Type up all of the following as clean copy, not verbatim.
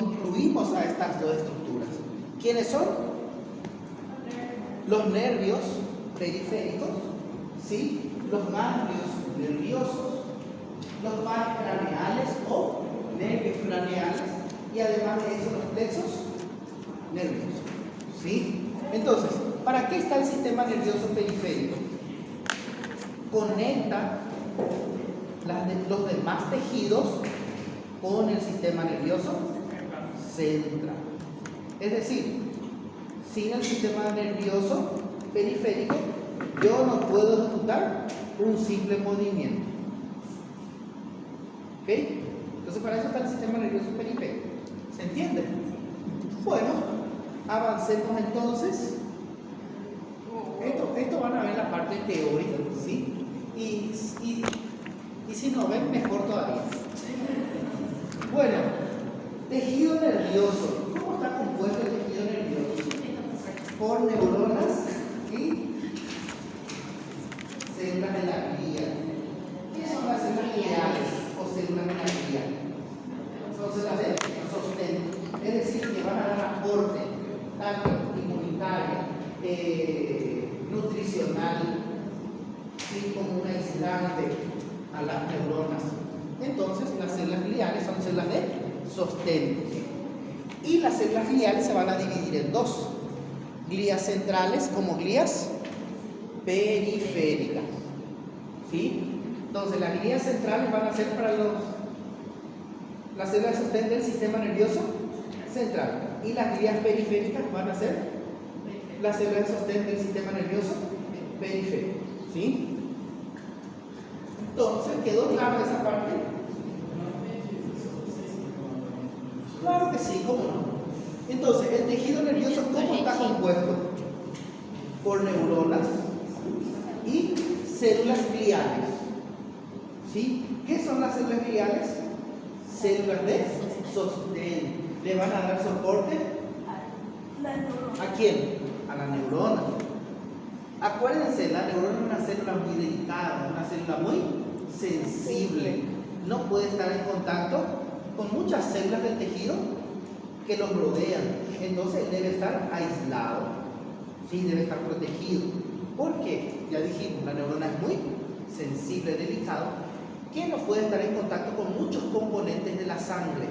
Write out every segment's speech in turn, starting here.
incluimos a estas dos estructuras. ¿Quiénes son? Los nervios periféricos, ¿sí? Los ganglios nerviosos, los vasos craneales o nervios craneales, y además de eso los plexos nerviosos, ¿sí? Entonces, ¿para qué está el sistema nervioso periférico? Conecta los demás tejidos con el sistema nervioso central. Es decir, sin el sistema nervioso periférico, yo no puedo ejecutar un simple movimiento. ¿Ok? Entonces, para eso está el sistema nervioso periférico. ¿Se entiende? Bueno, avancemos entonces. Esto van a ver la parte teórica, ¿sí? Y si no ven, mejor todavía. Bueno, tejido nervioso. ¿Cómo está compuesto el tejido nervioso? Por neuronas y células de la glía. ¿Qué son las células gliales o células de la glía? Son células de sostén, es decir, que van a dar aporte tanto inmunitario, nutricional, ¿sí? Como un aislante a las neuronas. Entonces, las células gliales son células de sostén. Y las células gliales se van a dividir en dos: glías centrales como glías periféricas, ¿sí? Entonces, las glías centrales van a ser para las células de sostén del sistema nervioso central, y las glías periféricas van a ser las células de sostén del sistema nervioso periférico, ¿sí? Entonces, ¿quedó claro esa parte? Claro que sí, ¿cómo no? Entonces, el tejido nervioso, ¿cómo está compuesto? Por neuronas y células gliales, ¿sí? ¿Qué son las células gliales? Células de sostén. ¿Le van a dar soporte? ¿A quién? A la neurona. Acuérdense, la neurona es una célula muy delicada, una célula muy sensible. No puede estar en contacto con muchas células del tejido que los rodean. Entonces debe estar aislado, ¿sí? Debe estar protegido. Porque, ya dijimos, la neurona es muy sensible, delicado, que no puede estar en contacto con muchos componentes de la sangre,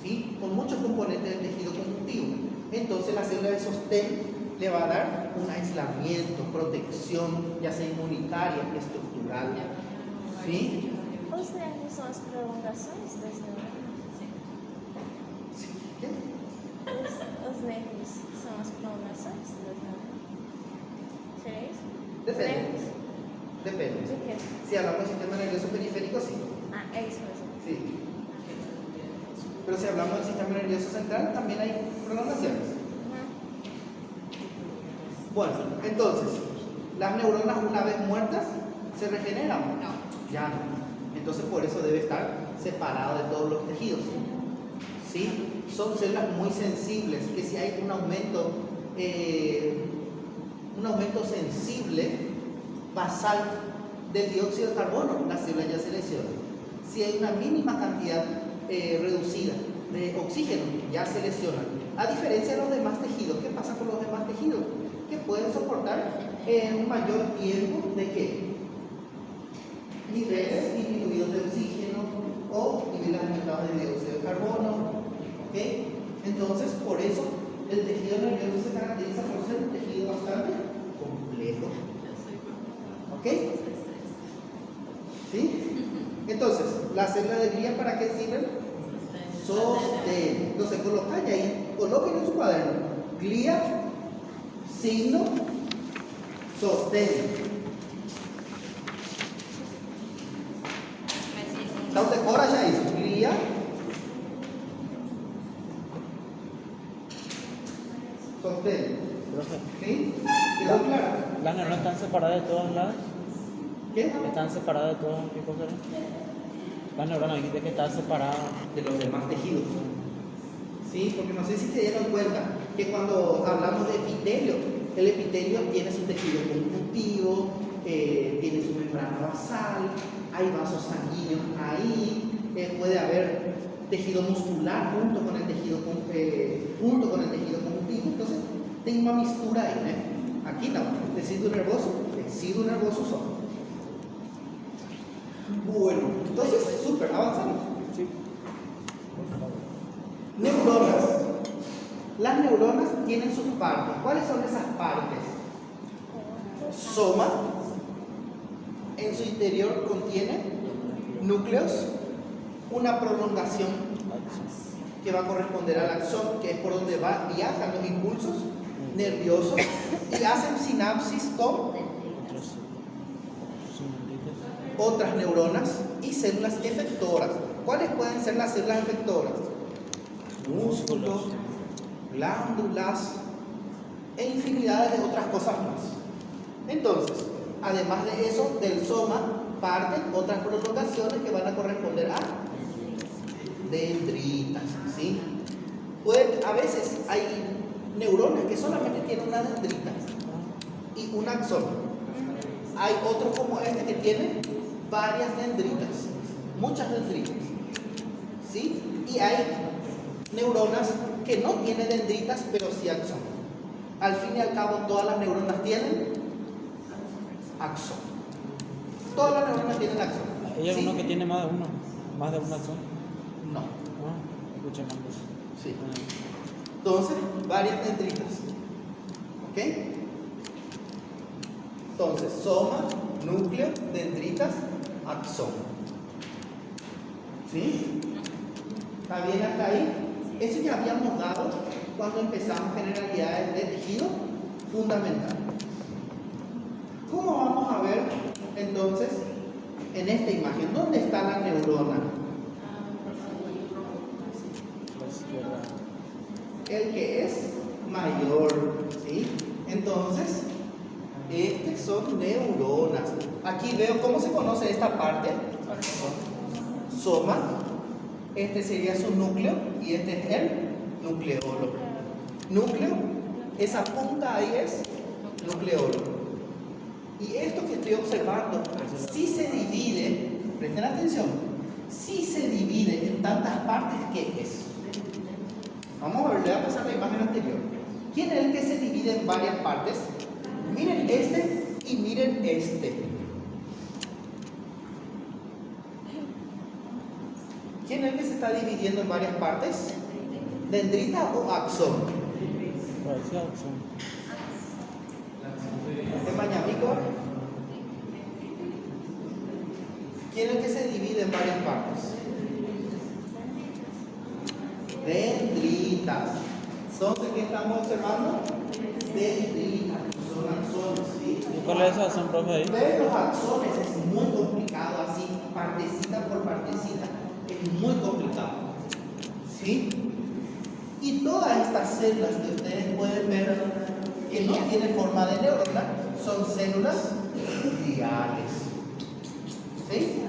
¿sí? Con muchos componentes del tejido conjuntivo. Entonces la célula de sostén le va a dar un aislamiento, protección, ya sea inmunitaria, estructural, ¿sí? Os nervos são as prolongações das neuronas? ¿Sí? ¿Qué? Os nervos são as prolongações das neuronas? Seria isso? Depende. Nervos? Depende. De quê? Si hablamos del sistema nervioso periférico, sí. Ah, é isso mesmo. Sí. Pero si hablamos del sistema nervioso central, también hay prolongaciones. Bueno, entonces, ¿las neuronas una vez muertas se regeneran? No. Ya no. Entonces, por eso debe estar separado de todos los tejidos, ¿sí? Son células muy sensibles, que si hay un aumento sensible basal del dióxido de carbono, la célula ya se lesiona. Si hay una mínima cantidad reducida de oxígeno, ya se lesiona. A diferencia de los demás tejidos, ¿qué pasa con los demás tejidos? Que pueden soportar un mayor tiempo de ¿qué? Niveles disminuidos de oxígeno o niveles aumentados de dióxido de carbono, ¿ok? Entonces, por eso el tejido nervioso se caracteriza por ser un tejido bastante complejo, ¿ok? ¿Sí? Entonces, ¿las células de glía para qué sirven? Sostén. Entonces, colocan ahí, coloquen en su cuaderno glía, signo, sostén. La decora ya hizo glía, sostén. ¿Sí? ¿Quedó claro? ¿Las neuronas están separadas de todos lados? ¿Qué? ¿Están separadas de todos? ¿Qué cosa era? Las neuronas dijiste que están separadas. De los demás tejidos. ¿Sí? Porque no sé si se dieron cuenta que cuando hablamos de epitelio, el epitelio tiene su tejido conjuntivo, tiene su membrana basal, hay vasos sanguíneos ahí, puede haber tejido muscular junto con el tejido conjuntivo. Entonces, tengo una mistura ahí, ¿eh? Aquí no, tejido nervoso solo. Bueno, entonces, súper, avanzamos. Sí. Neuronas. Las neuronas tienen sus partes. ¿Cuáles son esas partes? Soma. En su interior contiene núcleos, una prolongación que va a corresponder al axón, que es por donde viajan los impulsos nerviosos y hacen sinapsis con otras neuronas y células efectoras. ¿Cuáles pueden ser las células efectoras? Músculos, glándulas e infinidad de otras cosas más. Entonces, además de eso, del soma parten otras prolongaciones que van a corresponder a dendritas, ¿sí? A veces hay neuronas que solamente tienen una dendrita y un axón. Hay otros como este que tiene varias dendritas, muchas dendritas, ¿sí? Y hay neuronas que no tienen dendritas, pero sí axón. Al fin y al cabo, todas las neuronas tienen axón. Todas las neuronas tienen axón. ¿Hay alguno ¿Sí? que tiene más de un axón? No. Escucha más. Sí. Entonces, varias dendritas. ¿Ok? Entonces, soma, núcleo, dendritas, axón. ¿Sí? ¿Está bien hasta ahí? Eso ya habíamos dado cuando empezamos generalidades de tejido fundamental. ¿Cómo vamos a ver entonces en esta imagen? ¿Dónde está la neurona? La izquierda. El que es mayor, ¿sí? Entonces, estas son neuronas. Aquí veo cómo se conoce esta parte. Soma. Este sería su núcleo y este es el nucleolo. Núcleo, esa punta ahí es nucleolo. Y esto que estoy observando, si se divide, presten atención, si se divide en tantas partes, ¿qué es? Vamos a ver, le voy a pasar la imagen anterior. ¿Quién es el que se divide en varias partes? Miren este y miren este. ¿Quién es el que se está dividiendo en varias partes? ¿Dendrita o axón? Parece axón. ¿De mañamico? ¿Quién es el que se divide en varias partes? Dendritas. Entonces, ¿qué estamos observando? Dendritas, son axones, ¿sí? ¿Y cuáles son, profe, ahí? Ver los axones es muy complicado, así, partecita por partecita. Es muy complicado, ¿sí? Y todas estas células que ustedes pueden ver que no tienen forma de neurona son células gliales, ¿sí?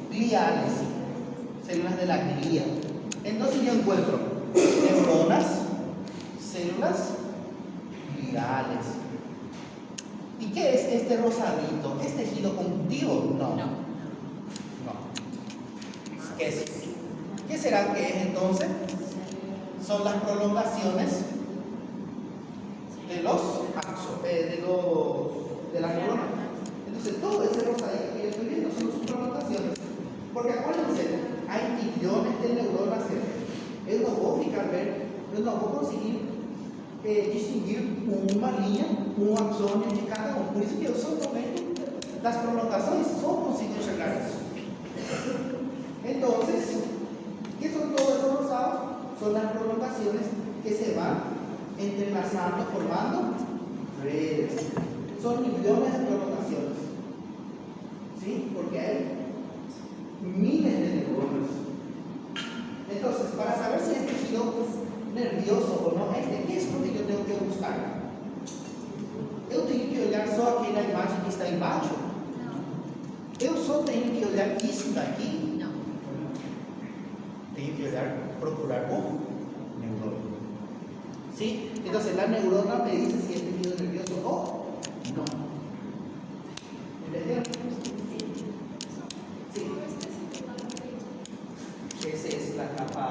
Gliales, células de la glía. Entonces yo encuentro neuronas, células gliales. ¿Y qué es este rosadito? ¿Es tejido conjuntivo? No. ¿Qué será que es entonces? Son las prolongaciones de la neurona. Entonces todo ese rosadito que yo estoy viendo son sus prolongaciones. Porque acuérdense, hay millones de neuronas que él no puedo ver, él no puedo conseguir distinguir una línea, un axón de cada uno. Por eso que yo solamente las prolongaciones solo consigo enxergar eso. Entonces, ¿qué son todos esos rosados? Son las prolongaciones que se van entrelazando, formando redes. Son millones de prolongaciones, ¿sí? Porque hay miles de neuronas. Entonces, para saber si es tejido nervioso o no, ¿qué es lo que yo tengo que buscar? Eu tenho que olhar só aquela imagem que está embaixo? Eu só tenho que olhar isso daqui? Não. Tenho que olhar, procurar o neurona. ¿Sí? Entonces la neurona me dice si es tejido nervioso o no. ¿Entendieron? Sí. Esa es la capa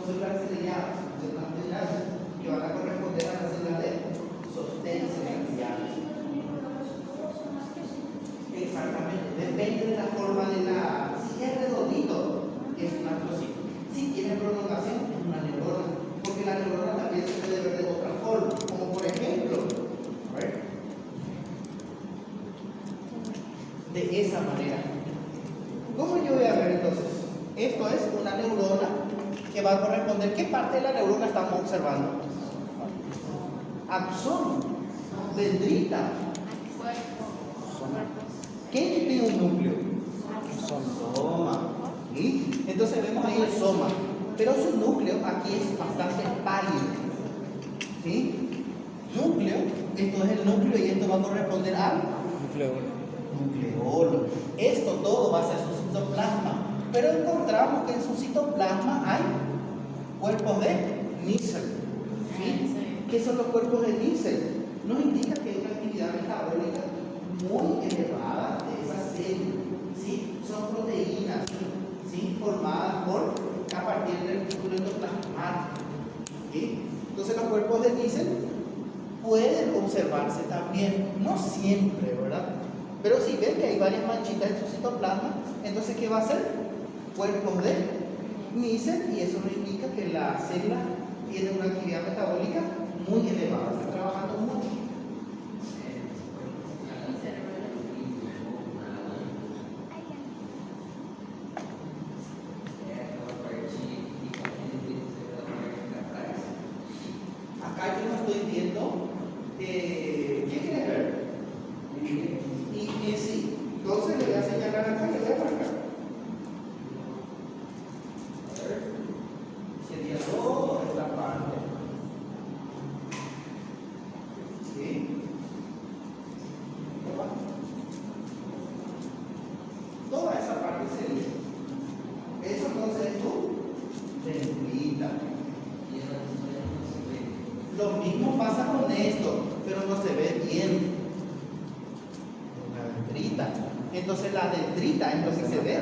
células estrelladas, células estrelladas, que van a corresponder a las células de sostén gliales. Exactamente, depende de la forma de la. Si es redondito, es un astrocito. Si tiene prolongación, es una neurona. Porque la neurona también se puede ver de otra forma, como por ejemplo, a ver, de esa manera. ¿Cómo yo voy a ver entonces? Esto es una neurona que va a corresponder. ¿Qué parte de la neurona estamos observando? Axón, dendrita. ¿Qué tiene un núcleo? Soma. ¿Sí? Entonces vemos ahí el soma. Pero su núcleo aquí es bastante pálido. ¿Sí? Núcleo, esto es el núcleo y esto va a corresponder al nucleolo. Esto todo va a ser su citoplasma. Pero encontramos que en su citoplasma hay cuerpos de Nissen. ¿Sí? ¿Qué son los cuerpos de Nissen? Nos indica que hay una actividad metabólica muy elevada de esa célula. ¿Sí? Son proteínas, ¿sí? Formadas a partir del título endoplasmático. ¿Sí? Entonces los cuerpos de Nissen pueden observarse también, no siempre, ¿verdad? Pero si ven que hay varias manchitas en su citoplasma, entonces ¿qué va a hacer? Cuerpos de Nissen, y eso nos indica que la célula tiene una actividad metabólica muy elevada, está trabajando mucho. Acá yo no estoy viendo, ¿qué quieres ver? Y sí, entonces le voy a señalar acá, le voy a marcar. A ver, sería toda esta parte. ¿Sí? Toda esa parte sería. Eso entonces es tu dendrita. Lo mismo pasa con esto, pero no se ve bien. La dendrita. Entonces la dendrita es lo que se ve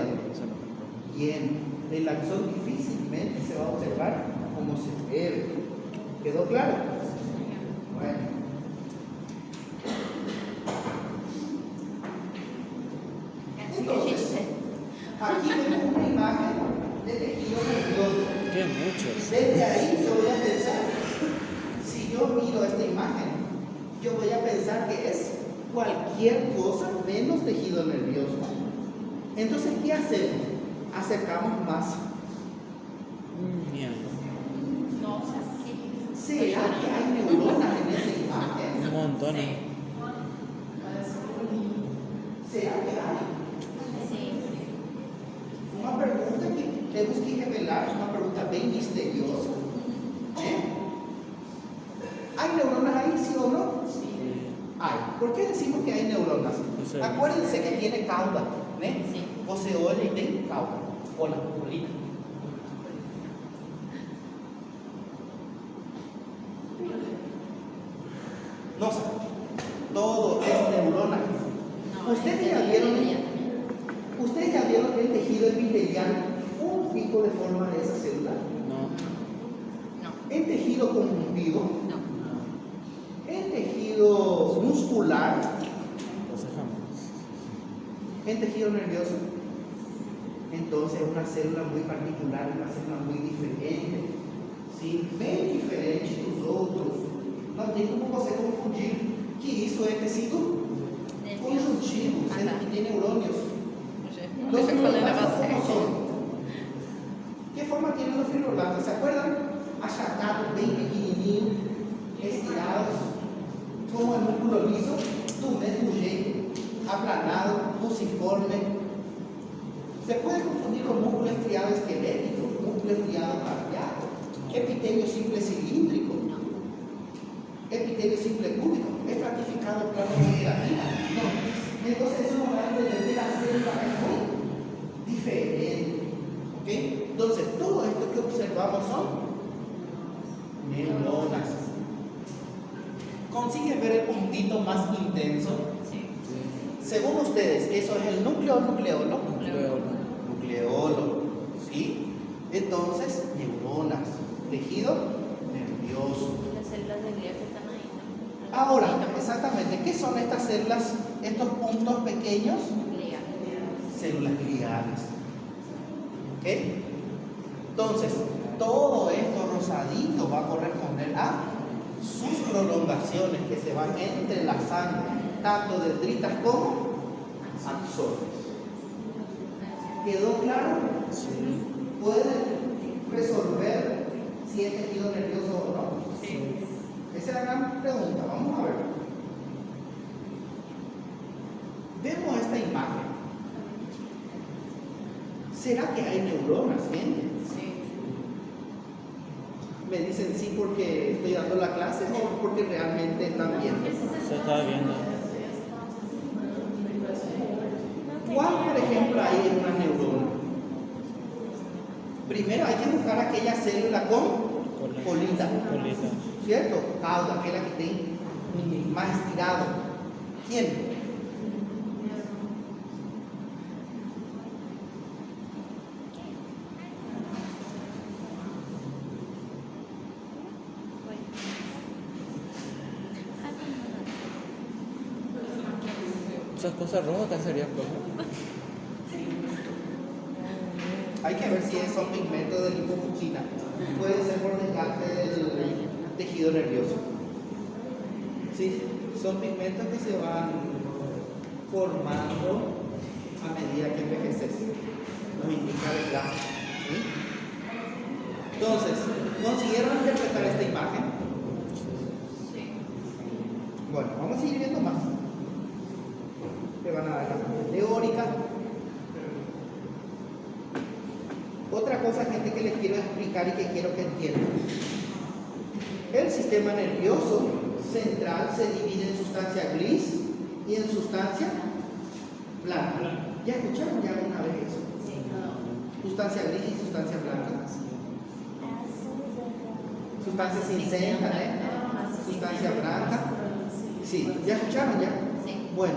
bien. El axón difícilmente se va a observar como se ve. ¿Quedó claro? Bueno. Entonces, aquí vemos una imagen de tejido nervioso. ¡Qué muchos! Desde ahí yo voy a pensar, si yo miro esta imagen, yo voy a pensar que es cualquier cosa menos tejido nervioso. Entonces, ¿qué hacemos? Acercamos más. Mierda. ¿Será que hay neuronas en esa imagen? Un montón. ¿Será que hay? Una pregunta que le busqué revelar, una pregunta bien misteriosa. ¿Hay neuronas ahí, sí o no? Sí. Hay. ¿Por qué decimos que hay neuronas? Sí. Acuérdense que tiene cauda, ¿eh? Sí. Oceola y tiene cauda. Hola, bolita. No sé. Todo es neurona. Ustedes ya vieron el tejido epitelial, un pico de forma de esa célula. No. El tejido conjuntivo, No. el tejido muscular, Entonces jamás. el tejido nervioso. Entonces es una célula muy particular, una célula muy diferente. ¿Sí? Bem diferente dos outros. Não tem como você confundir que isso é tecido conjuntivo, sendo que tem neurônios. Los fibroblastos, ¿cómo son? ¿Qué forma tienen los fibroblastos? ¿Se acuerdan? Achatados, bien pequenininhos, estirados, como el músculo liso, do mesmo jeito, aplanado, fusiforme. Se puede confundir con músculo estriado esquelético, músculo estriado cardíaco, epitelio simple cilíndrico, epitelio simple cúbico, estratificado plano de queratina. No. Entonces eso nos va a entender que la célula es muy diferente. ¿Ok? Entonces todo esto que observamos son neuronas. ¿Consiguen ver el puntito más intenso? Sí. Según ustedes, ¿eso es el núcleo o nucleolo? Nucleolo. Nucleolo. ¿Sí? Entonces, neuronas. tejido nervioso. Las células de glía que están ahí, ¿no? Ahora, exactamente, ¿qué son estas células, estos puntos pequeños? Glía. Células gliales. ¿Ok? Entonces, todo esto rosadito va a corresponder a sus prolongaciones que se van entrelazando, tanto dendritas como axones. ¿Quedó claro? Sí. ¿Pueden resolver si es tejido nervioso o no? Sí. Esa es la gran pregunta. Vamos a ver. Vemos esta imagen. ¿Será que hay neuronas, gente? Sí. Me dicen sí porque estoy dando la clase o porque realmente están viendo. Se está viendo. ¿Cuál, por ejemplo, hay en una neurona? Primero hay que buscar aquella célula con colita, Colita. ¿cierto? Cauda, aquella que esté más estirado. ¿Quién? Esas cosas rojas que serían cosas. Hay que ver si son pigmentos de lipofuncina. Puede ser por desgaste del tejido nervioso. Sí, son pigmentos que se van formando a medida que envejeces. Nos indica el gráfico. ¿Sí? Entonces, ¿consiguieron interpretar esta imagen? Sí. Bueno, vamos a seguir viendo más. Te van a dar la parte teórica. Otra cosa, gente, que les quiero explicar y que quiero que entiendan. El sistema nervioso central se divide en sustancia gris y en sustancia blanca. ¿Ya escucharon ya alguna vez eso? Sustancia gris y sustancia blanca. Sustancia cinzenta, sustancia blanca. Sí, ¿ya escucharon ya? Sí. Bueno,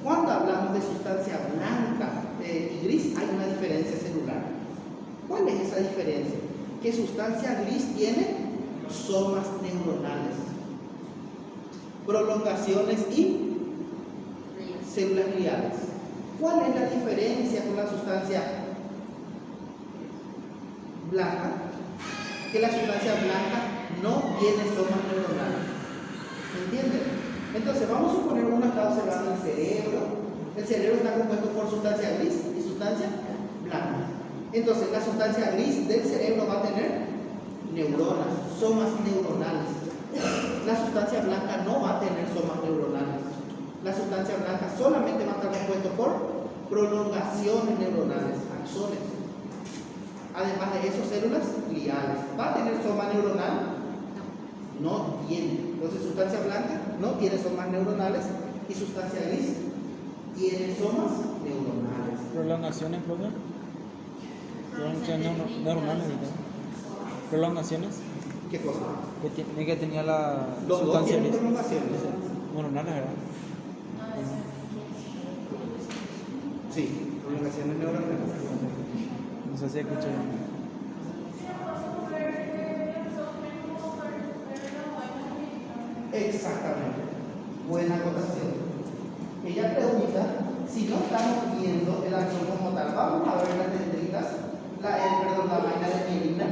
cuando hablamos de sustancia blanca y gris hay una diferencia celular. ¿Cuál es esa diferencia? Que sustancia gris tiene somas neuronales, prolongaciones y células gliales. ¿Cuál es la diferencia con la sustancia blanca? Que la sustancia blanca no tiene somas neuronales. ¿Entienden? Entonces vamos a suponer que uno está observando el cerebro. El cerebro está compuesto por sustancia gris y sustancia blanca. Entonces la sustancia gris del cerebro va a tener neuronas, somas neuronales. La sustancia blanca no va a tener somas neuronales. La sustancia blanca solamente va a estar compuesto por prolongaciones neuronales, axones. Además de eso, células gliales. ¿Va a tener soma neuronal? No tiene. Entonces sustancia blanca no tiene somas neuronales y sustancia gris tiene somas neuronales. Prolongaciones, profe. Prolongaciones neuronales. Prolongaciones. ¿Qué cosa? Que tenía la Los dos sustancia tienen gris. prolongaciones. Neuronales, ¿verdad? Sí, prolongaciones neuronales. No sé si escuché. Exactamente. Buena acotación. Ella pregunta si no estamos viendo el axón como tal. Vamos a ver las dendritas, la vaina de mielina.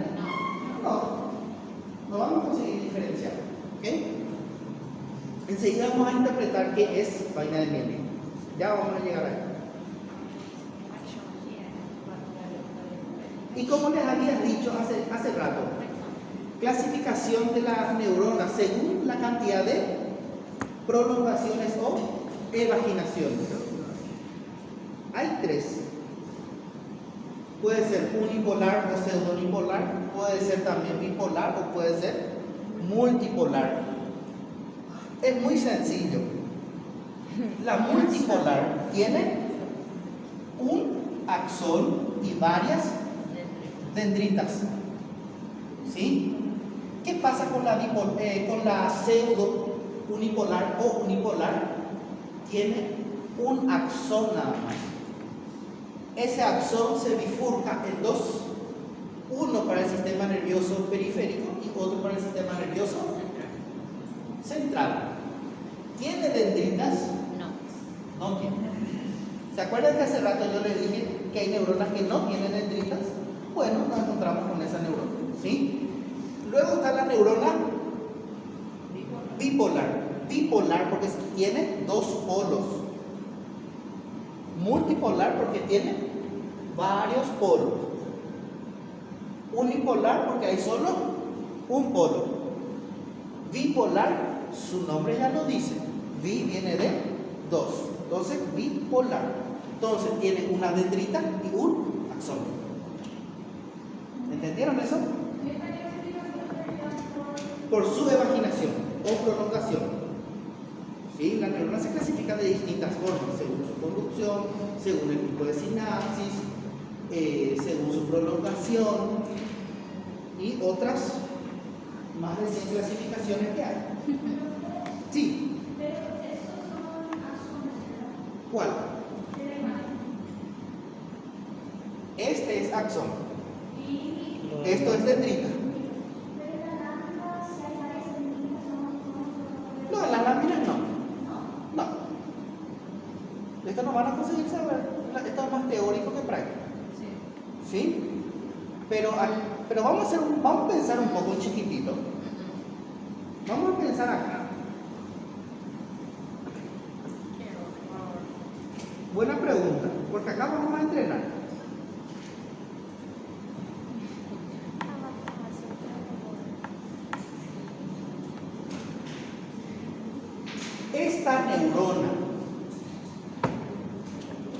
No vamos a conseguir diferenciar. ¿Ok? Enseguida vamos a interpretar qué es vaina de mielina. Ya vamos a llegar ahí. Y como les había dicho hace rato, clasificación de las neuronas según la cantidad de prolongaciones o evaginaciones. Hay tres. Puede ser unipolar o pseudonipolar, puede ser también bipolar o puede ser multipolar. Es muy sencillo. La multipolar tiene un axón y varias dendritas. ¿Sí? ¿Qué pasa con la pseudo unipolar o unipolar? Tiene un axón nada más. Ese axón se bifurca en dos Uno para el sistema nervioso periférico y otro para el sistema nervioso central. ¿Tiene dendritas? No tiene. ¿Se acuerdan que hace rato yo les dije que hay neuronas que no tienen dendritas? Bueno, nos encontramos con esa neurona, ¿sí? Luego está la neurona bipolar. Bipolar porque tiene dos polos. Multipolar porque tiene varios polos. Unipolar porque hay solo un polo. Bipolar, su nombre ya lo dice. Bi viene de dos. Entonces, bipolar. Entonces, tiene una dendrita y un axón. ¿Entendieron eso? Por su evaginación o prolongación. ¿Sí? Las neuronas se clasifican de distintas formas, según su conducción, según el tipo de sinapsis, según su prolongación y otras más de 100 clasificaciones que hay. Sí. ¿Cuál? Este es axón. Esto es dendrita. No, en las láminas no. No. Esto no van a conseguir saber. Esto es más teórico que práctico. ¿Sí? Pero vamos a pensar un poco chiquitito. Vamos a pensar acá. Buena pregunta, porque acá vamos a entrenar. Esta neurona,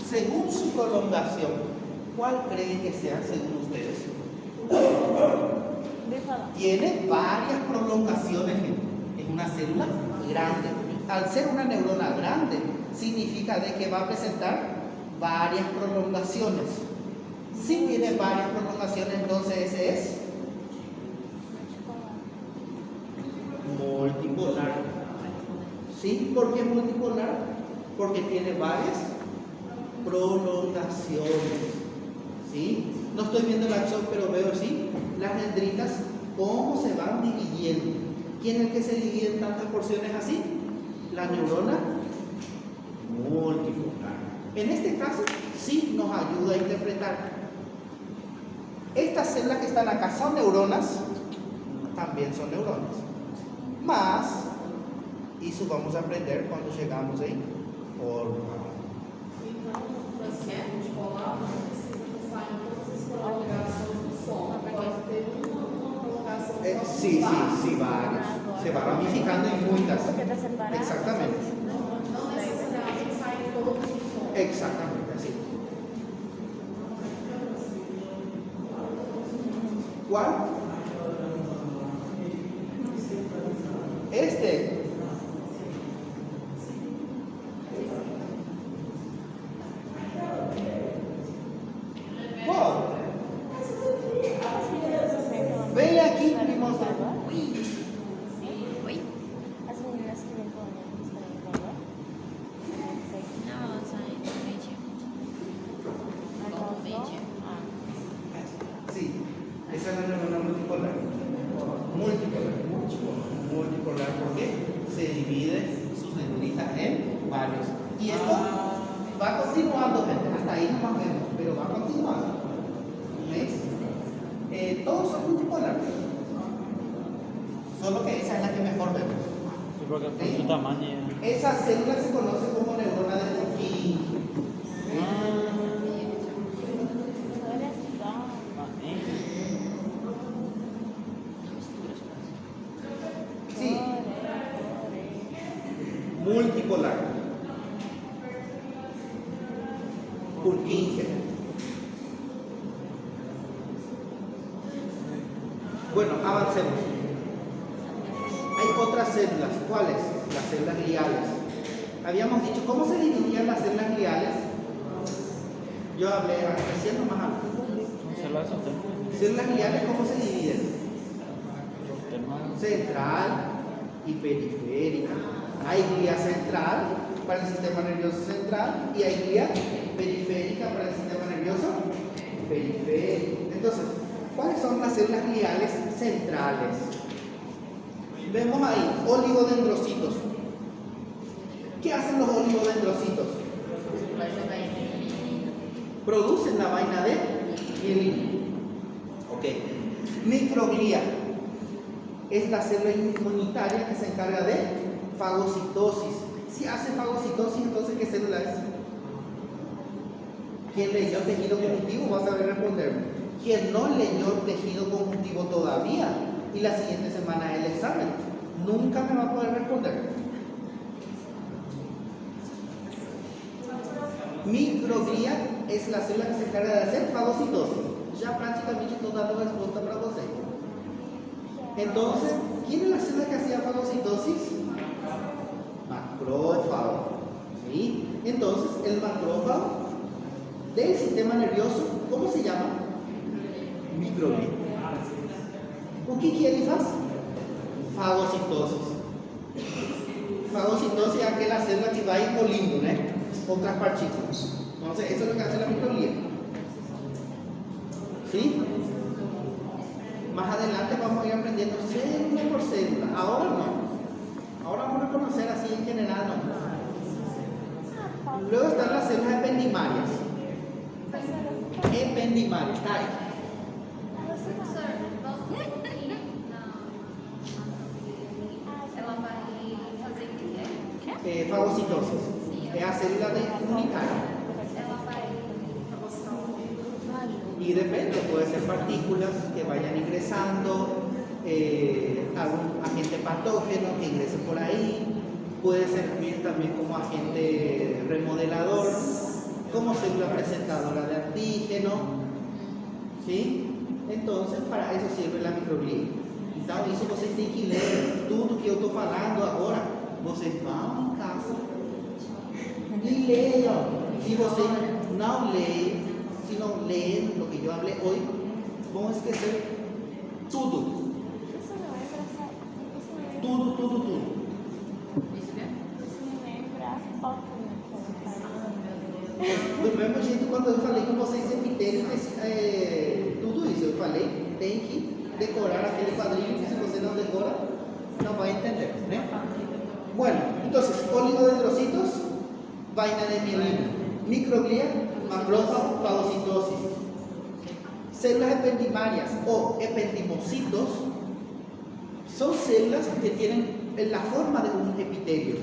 según su prolongación, ¿cuál creen que sea según ustedes? Tiene varias prolongaciones en una célula grande. Al ser una neurona grande, significa de que va a presentar varias prolongaciones. Si tiene varias prolongaciones, entonces ese es multipolar. ¿Sí? ¿Por qué multipolar? Porque tiene varias prolongaciones. ¿Sí? No estoy viendo el axón, pero veo ¿sí? Las dendritas, cómo se van dividiendo. ¿Quién es el que se divide en tantas porciones así? La neurona multipolar. En este caso, sí nos ayuda a interpretar. Estas células que están acá son neuronas, también son neuronas. Más, y eso vamos a aprender cuando llegamos ahí. Sí, varias. Se va ramificando en muchas. Exactamente. Exactamente, así. ¿Cuál? Este. Wow. Ve aquí, mi monstruo. Sí, esa es la neurona multipolar. Multipolar porque se divide sus dendritas en varios. Y esto va continuando, gente. Hasta ahí no más vemos, pero va continuando. ¿Ves? Todos son multipolares. Solo que esa es la que mejor vemos. Sí, porque por su tamaño. Esa célula se conoce como neurona de Purkinje. Sí. Multipolar. Purkinje. Bueno, avancemos. Hay otras células. ¿Cuáles? Las células gliales. Habíamos dicho, ¿cómo se dividían las células gliales? Yo hablé recién nomás algo. Son células externas. Células gliales, ¿cómo se dividen? Central y periférica. Hay glía central para el sistema nervioso central y hay glía periférica para el sistema nervioso periférico. Entonces, ¿Cuáles son las células gliales centrales? Vemos ahí, oligodendrocitos. ¿Qué hacen los oligodendrocitos? Producen la vaina de mielina. Ok. Microglía es la célula inmunitaria que se encarga de fagocitosis. Si hace fagocitosis, entonces ¿qué célula es? ¿Quién leyó tejido conjuntivo? Va a saber responderme. ¿Quién no leyó tejido conjuntivo todavía? Y la siguiente semana el examen. Nunca me va a poder responder. Microglía es la célula que se encarga de hacer fagocitosis. Ya prácticamente estoy dando respuesta para vosotros. Entonces, ¿quién es la célula que hacía fagocitosis? Macrófago. ¿Sí? Entonces, el macrófago del sistema nervioso, ¿cómo se llama? Microglía. ¿Con qué quiere hacer? Fagocitosis. Fagocitosis es aquella célula que va engolindo, ¿no? Otras partículas. Entonces, eso es lo que hace la microglía. ¿Sí? Más adelante vamos a ir aprendiendo célula por célula. Ahora no. Ahora vamos a conocer así en general, ¿no? Luego están las células ependimarias. Ependimarias, está ahí. Fagocitosis. Es la célula inmunitaria. Y depende, puede ser partículas que vayan ingresando, algún agente patógeno que ingrese por ahí, puede servir también como agente remodelador, como célula presentadora de antígeno, ¿sí? Entonces, para eso sirve la microglía. Então, isso vocês têm que ler tudo que eu estou falando agora. Vocês vão em casa e leiam. Se vocês não leem, si no leen lo que yo hablé hoy, vamos a esquecer todo. Todo. Do mesmo jeito, quando eu falei com vocês epitélio, tudo isso eu falei, tem que decorar aquele quadrinho que se você não decora, não vai entender, né? Bueno, entonces, oligodendrocitos, vaina de mielina, microglía, macrófago, fagocitosis. Células ependimarias o ependimocitos son células que tienen la forma de un epitelio,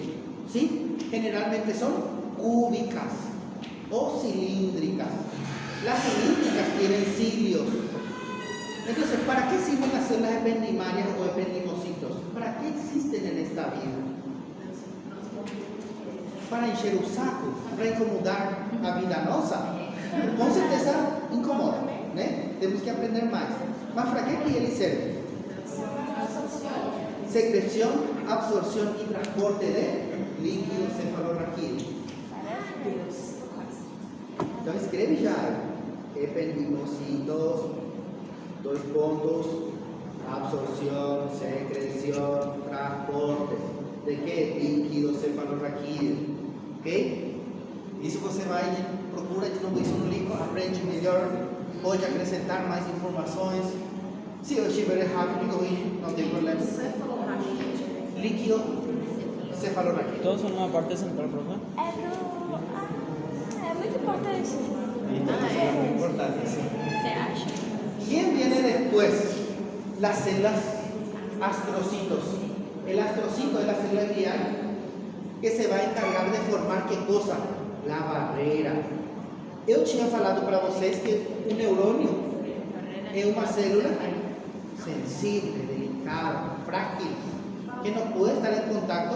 ¿sí? Generalmente son cúbicas o cilíndricas. Las cilíndricas tienen cilios. Entonces, ¿para qué sirven las células ependimarias o ependimocitos? ¿Para qué existen en esta vida? Para encher o saco, para incomodar a vida nossa. Com certeza incomoda, né? Temos que aprender mais. Mas para que ele serve? Secreción, absorción y transporte de líquido cefalorraquídeo. Então escreve já. Ependimocitos, 2 pontos, absorción, secreción, transporte. ¿De qué? Líquido cefalorraquídeo. Ok? Isso você vai, procura de novo isso no livro, aprende melhor, pode acrescentar mais informações. Se eu estiver errado, me corrige, não tem problema. Líquido cefalorraquídeo. ¿Todos son una parte central, profe? É muito importante. Entonces, es muy importante, sí. Você acha? ¿Quién viene después? Las células astrocitos. El astrocito es la célula glial que se va a encargar de formar ¿qué cosa? La barreira. Eu tinha falado para vocês que o neurônio é uma célula sensible, delicada, frágil, que no puede estar en contacto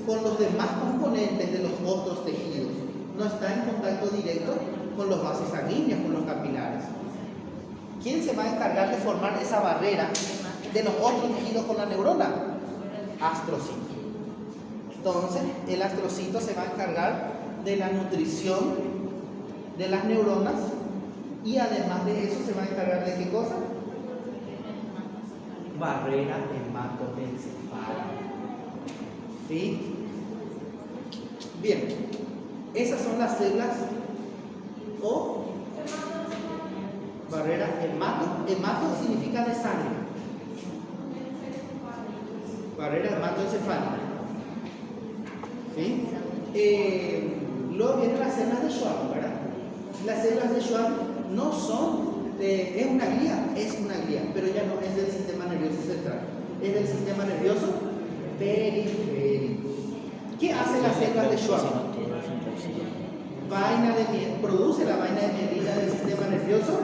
con los demás componentes de los otros tejidos. No está en contacto directo con los vasos sanguíneos, con los capilares. ¿Quién se va a encargar de formar esa barrera de los otros tejidos con la neurona? Astrocito. Entonces, el astrocito se va a encargar de la nutrición de las neuronas y además de eso se va a encargar de ¿qué cosa? Barrera hematoencefálica. ¿Sí? Bien, esas son las células o Barrera hemato significa de sangre. Barrera hematoencefálica. ¿Sí? Luego vienen las células de Schwann, ¿verdad? Las células de Schwann no son, es una glía, pero ya no es del sistema nervioso central, es del sistema nervioso periférico. ¿Qué hace las células de Schwann? Produce la vaina de mielina del sistema nervioso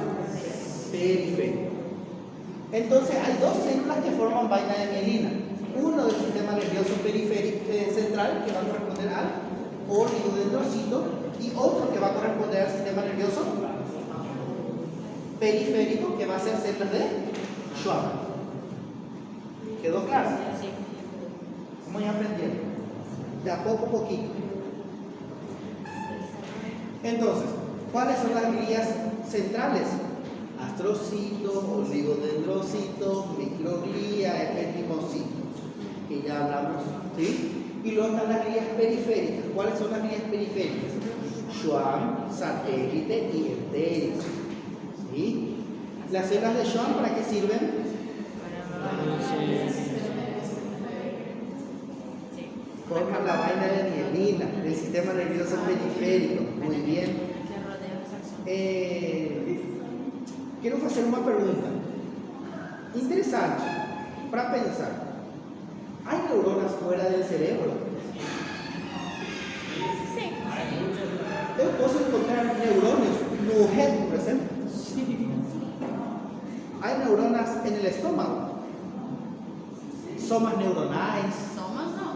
periférico. Entonces hay dos células que forman vaina de mielina. Uno del sistema nervioso periférico central, que va a corresponder al oligodendrocito, y otro que va a corresponder al sistema nervioso periférico, que va a ser células de Schwann. ¿Quedó claro? Sí. Vamos a ir aprendiendo. De a poco a poquito. Entonces, ¿cuáles son las glías centrales? Astrocito, oligodendrocito, microglía, epentimocito, que ya hablamos, ¿sí? Y luego están las glías periféricas. ¿Cuáles son las glías periféricas? Schwann, satélite y entérico, ¿sí? Las células de Schwann, ¿para qué sirven? Forman la vaina de mielina del sistema nervioso periférico. Muy bien. Quiero hacer una pregunta interesante para pensar. ¿Hay neuronas fuera del cerebro? Sí. Yo puedo encontrar neuronas no objeto, por ejemplo. Hay neuronas en el estómago. Somas neuronales. Somos no,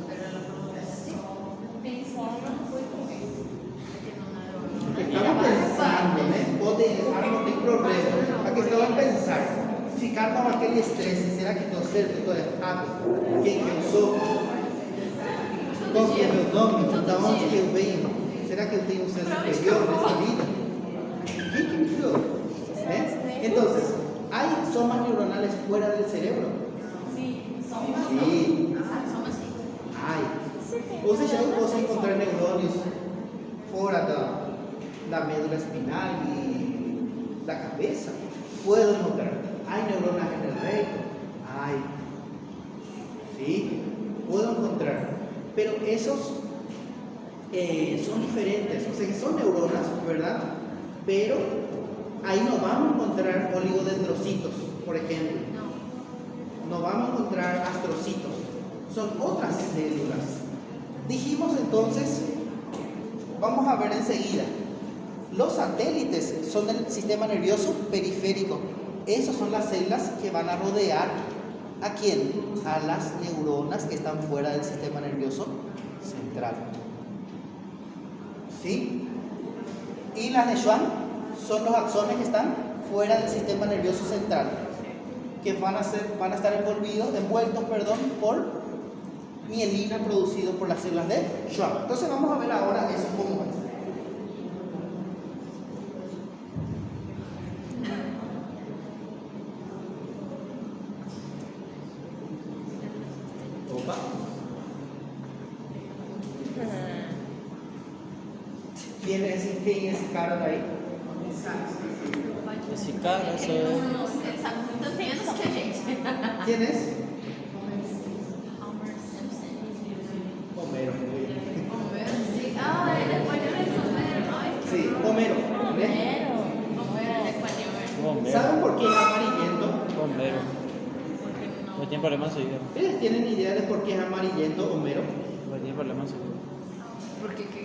pero la pregunta es sí. Estaba pensando, no tem problema. Aqui estava pensando, ficar com aquele estresse, será que estou certo, estou errado? Quem que eu sou? Qual que é meu nome? Da onde que eu venho? Será que eu tenho um ser superior nessa vida? ¿Qué que me criou? Entonces, ¿hay somas neuronales fuera del cerebro? Sí, somos Sí. somos sí. Hay. Ou seja, eu posso encontrar neurônios fora da médula espinal y la cabeza. Puedo encontrar. Hay neuronas en el recto. Hay. Sí, puedo encontrar. Pero esos son diferentes. O sea que son neuronas, ¿verdad? Pero ahí no vamos a encontrar oligodendrocitos, por ejemplo. No vamos a encontrar astrocitos. Son otras células. Dijimos entonces, vamos a ver enseguida. Los satélites son del sistema nervioso periférico. Esas son las células que van a rodear ¿a quién? A las neuronas que están fuera del sistema nervioso central. ¿Sí? Y las de Schwann son los axones que están fuera del sistema nervioso central, que van a estar envueltos por mielina producido por las células de Schwann. Entonces vamos a ver ahora eso cómo es. Opa. ¿Quién es ese cara de ahí? Esse cara, Ele sabe muito menos que a gente. ¿Quién es? Homer Simpson. Homero. Homer, sí. Ah, ele é espanhol, es Homero. Ay, qué Sí, horror. Homero. ¿Ves? Homero en español. bombero. ¿Saben por qué es amarillento? Bombero. Porque No no. tiene problemas en su vida. ¿Ustedes tienen idea de por qué es amarillento Homero? No tiene problemas en su vida. Porque que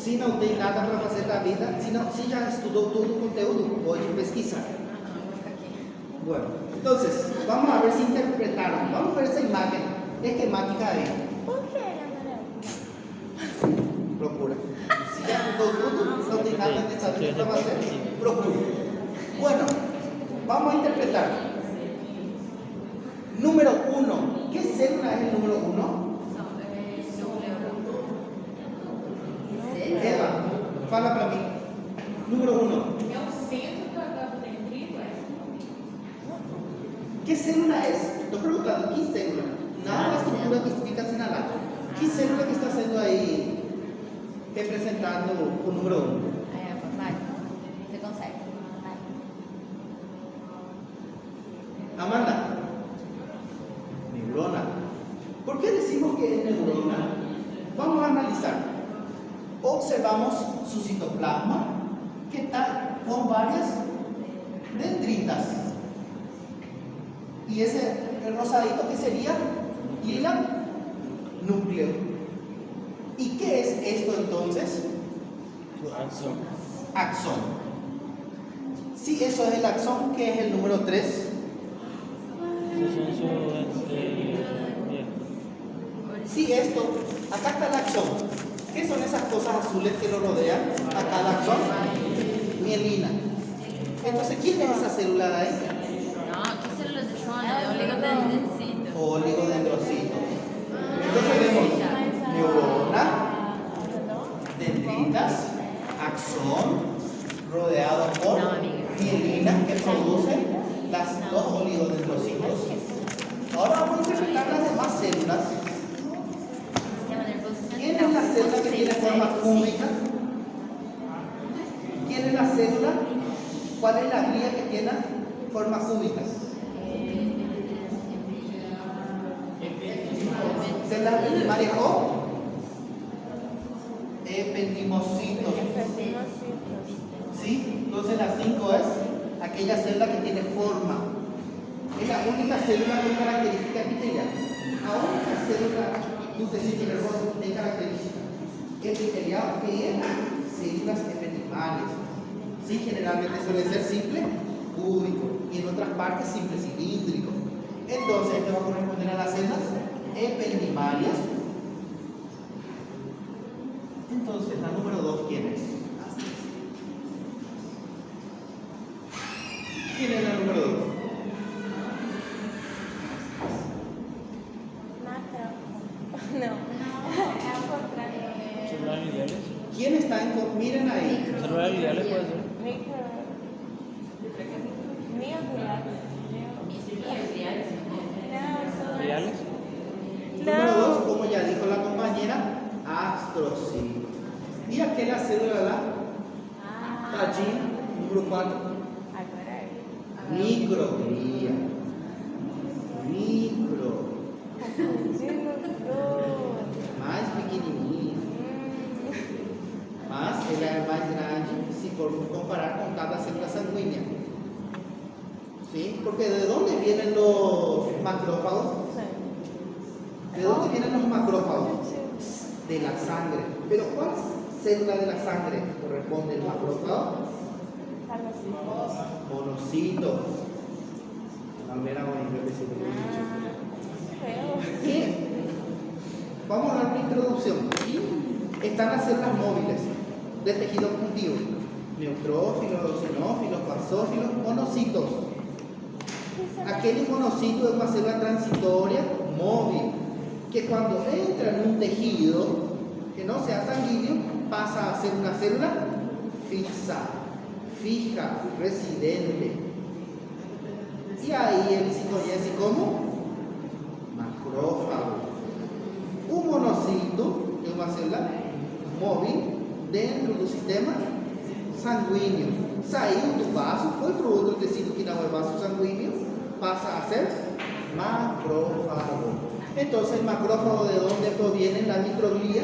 Se não tem nada para fazer da vida, se já estudou todo o conteúdo, pode pesquisar. Bueno, entonces, vamos a ver si interpretaron. Vamos a ver esa imagen esquemática ahí. ¿Por qué el amarelo? Procura. Si ya estudou tudo, não tem nada nessa vida para fazer, procura. Bueno, vamos a interpretar. Número 1. ¿Qué célula es el número 1? Eva, fala para mí. Número 1. É o centro da dendrita. ¿Qué célula es? Estoy preguntando, ¿qué célula? Nada de la estructura que fica señalada. ¿Qué célula que está haciendo ahí representando o número 1? É, papai. Você consegue. Amanda. Neurona. ¿Por qué decimos que es neurona? Vamos a analizar. Observamos su citoplasma, que está con varias dendritas. Y ese, el rosadito, que sería lila, núcleo. ¿Y qué es esto entonces? Axón. Axón. Si eso es el axón, ¿qué es el número 3? Esos son sus bien. Si esto, acá está el axón. ¿Qué son esas cosas azules que lo rodean? Acá el axón. Mielina. Entonces, ¿quién es esa célula de ahí? No, ¿qué células de Schwann? De oligodendrocitos. Oligodendrocitos. Entonces vemos neurona, dendritas, axón, rodeado por mielina, que producen los oligodendrocitos. Ahora vamos a interpretar las demás células. Sistema nervioso ¿Quién es la célula que tiene forma cúbica? ¿Quién es la célula? ¿Cuál es la glía que tiene forma cúbica? Células primarias o ependimocitos. ¿Sí? Entonces la 5 es aquella célula que tiene forma. Es la única célula con característica epitelial. La única célula de un tejido nervioso de característica epitelial que es células ependimales. Sí, generalmente suele ser simple cúbico y en otras partes simple cilíndrico. Entonces esto va a corresponder a las células ependimales. Entonces la número 2, ¿quién es? ¿Quién es la número 2? ¿Celular ideales? ¿Quién está en... Miren ahí. ¿Celular ideales puede ser? ¿Ideales? Número 2, como ya dijo la compañera, astrocitos. ¿Y aquella célula la? Allí, número 4. Microglía. Micro. Más pequenininha. Mas ela é mais grande se formos comparar con cada célula sanguínea. ¿Sí? Porque ¿de dónde vienen los macrófagos? ¿De dónde vienen los macrófagos? De la sangre. Pero ¿cuál célula de la sangre corresponde al macrófago? Monocitos. ¿Qué? Vamos a dar una introducción. Están las células móviles del tejido conjuntivo. Neutrófilos, eosinófilos, basófilos, monocitos. Aquel monocito es una célula transitoria móvil que cuando entra en un tejido que no sea sanguíneo pasa a ser una célula fija, residente. Y ahí él se conoce como macrófago. Un monocito es una célula móvil dentro do sistema sanguíneo. Saiu do vaso, foi para outro tecido que não é vaso sanguíneo, pasa a ser macrófago. Entonces, el macrófago, ¿de dónde proviene la microglía?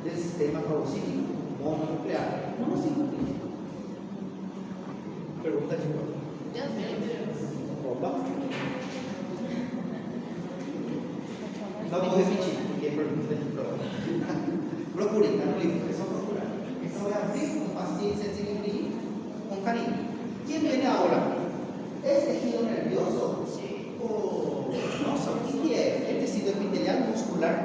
Del sistema fagocítico mononuclear. Monocítico. Pregunta, chicos. Opa. Vamos a repetir, porque pregunta de programa. Procurem, tá no livro, é só procurar. Então, voy a abrir con paciencia, con cariño. ¿Quién viene ahora? ¿Es tejido nervioso? ¿O no sé qué es? ¿El tejido epitelial muscular?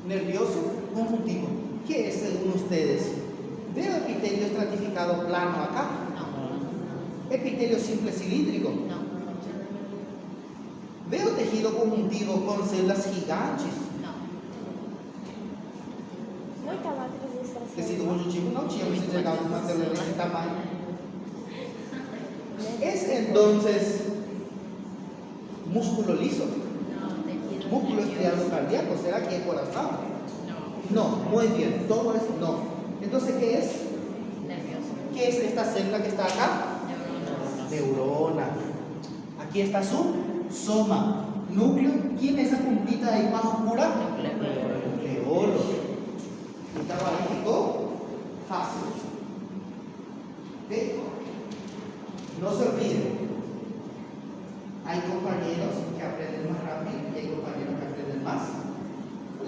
¿Nervioso? ¿Conjuntivo? ¿Qué es según ustedes? ¿Veo epitelio estratificado plano acá? No. ¿Epitelio simple cilíndrico? No. ¿Veo tejido conjuntivo con células gigantes? No. Muita matriz Tecido extracelular. conjuntivo não tínhamos entregado uma célula desse tamanho. ¿Es entonces músculo liso? No. ¿Músculo estriado cardíaco? ¿Será que es corazón? No. No, muy bien, todo es no. Entonces, ¿qué es? Nervioso. ¿Qué es esta célula que está acá? Neuronas. Neurona. Aquí está su soma. Núcleo. ¿Quién es esa puntita ahí más oscura? Nucleolo. ¿Está cuadrístico? Fácil. ¿Ok? No se olviden. Hay compañeros que aprenden más rápido y hay compañeros que aprenden más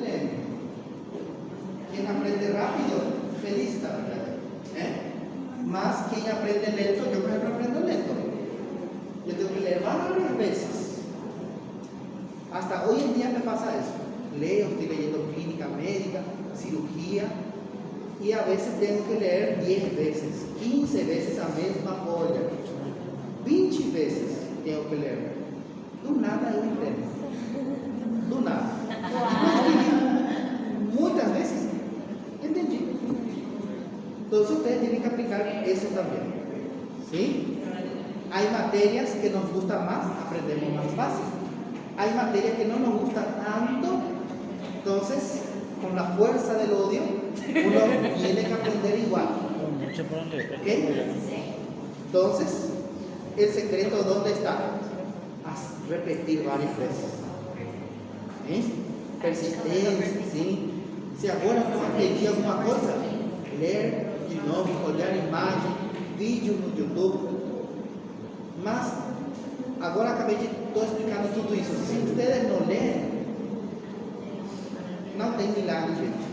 lento. Quien aprende rápido, feliz también. Más quien aprende lento, yo por ejemplo aprendo lento. Yo tengo que leer varias veces. Hasta hoy en día me pasa eso. Leo, estoy leyendo clínica médica, cirugía, y a veces tengo que leer 10 veces, 15 veces a misma folha. 20 veces tengo que leer. Do nada eu entendo. Do nada. Muchas veces. Entendí. Entonces ustedes tienen que aplicar eso también. ¿Sí? Hay materias que nos gustan más, aprendemos más fácil. Hay materias que no nos gustan tanto, entonces con la fuerza del odio uno tiene que aprender igual. Mucho por leer. ¿Ok? Entonces, el secreto ¿dónde está? Repetir varias veces. ¿Sí? Persistencia, ¿sí? Se agora não aprendi alguma coisa, ler de novo, olhar imagem, vídeo no YouTube. Mas agora acabei de estou explicando tudo isso. Se vocês não lerem, não tem milagre, gente.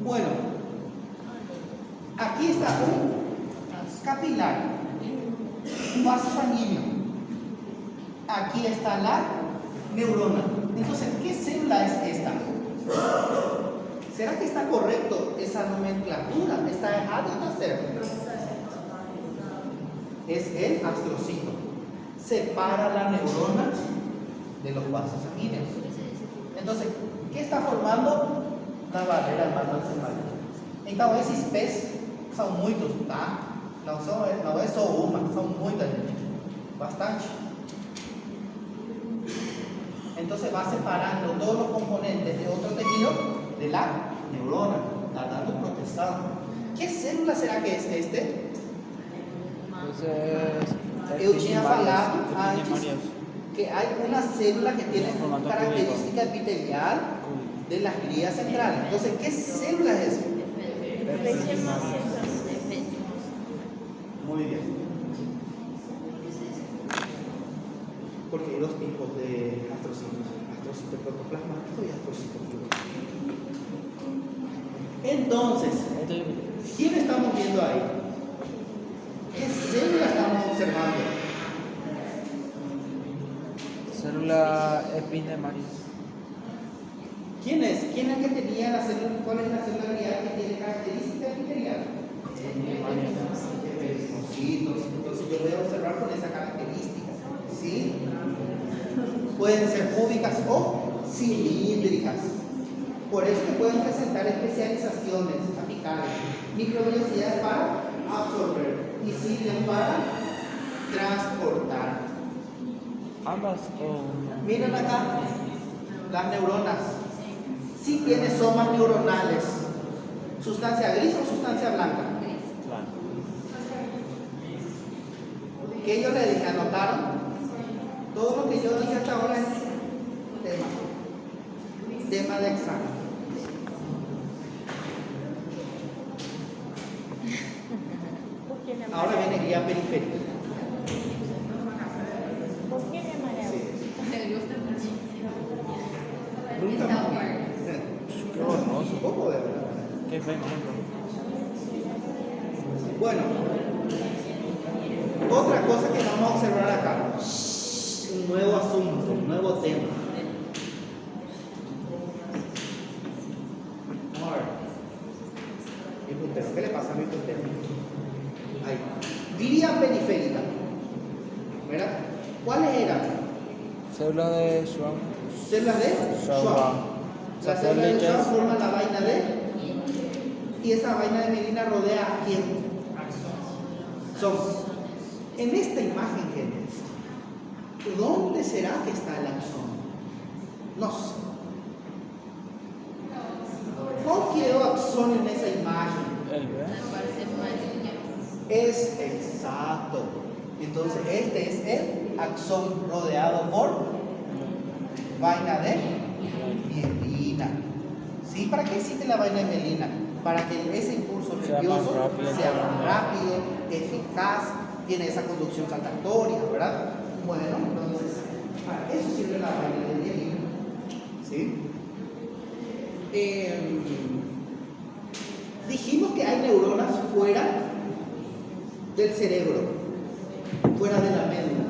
Bueno, aquí está un capilar, un vaso sanguíneo. Aquí está la neurona. Entonces, ¿qué célula es esta? ¿Será que está correcto esa nomenclatura? ¿Está errado o está cierto? Es el astrocito. Separa la neurona de los vasos sanguíneos. Entonces, ¿qué está formando? La barreira hematoencefálica. Então, esses pés são muitos, tá? Não é só uma, são muitas, bastante. Entonces va separando todos los componentes de otro tejido de la neurona, está dando protección. ¿Qué célula será que es este? Eu tinha falado antes que hay una célula que tiene característica epitelial de las glías centrales. Entonces, ¿qué célula es esa? Muy bien. Porque hay dos tipos de astrocitos: astrocito protoplasmático y astrocito fluorescente. Entonces, ¿quién estamos viendo ahí? ¿Qué célula estamos observando? Célula epidemarias. ¿Quién es? ¿Quién es el que tenía la célula? ¿Cuál es la célula glial que tiene característica epitelial? Entonces yo voy a observar con esa característica. ¿Sí? Pueden ser cúbicas o cilíndricas. Por eso que pueden presentar especializaciones apicales. Microvellosidades para absorber y cilios para transportar. Ambas o Miren acá las neuronas. Si tiene somas neuronales, sustancia gris o sustancia blanca. claro. ¿Qué yo le dije? ¿Anotaron? Todo lo que yo dije hasta ahora es tema de examen. Ahora viene guía periférica. ¿Por qué me mareo? Sí. Nunca Está más. bueno. Qué hermoso. Un poco de verdad. Qué feo, Bueno, otra cosa que vamos a observar acá. Un nuevo asunto, un nuevo tema. Mi puntero, ¿qué le pasa a mi puntero? Ahí. Vía periférica. ¿Verdad? ¿Cuáles eran? Célula de Schwann. Células de Schwann. Las células de Schwann forman la vaina de. Y esa vaina de mielina rodea a quién? Son. En esta imagen, gente, ¿dónde será que está el axón? No sé. ¿Cuál quedó axón en esa imagen? El B. Me parece mal. Es exacto. Entonces este es el axón rodeado por vaina de mielina. ¿Sí? ¿Para qué existe la vaina de mielina? Para que ese impulso Sea más nervioso rápido, sea más ¿no? rápido, eficaz, tiene esa conducción saltatoria, ¿verdad? Bueno, entonces, para eso sirve la vaina de mielina. ¿Sí? Dijimos que hay neuronas fuera del cerebro, fuera de la médula.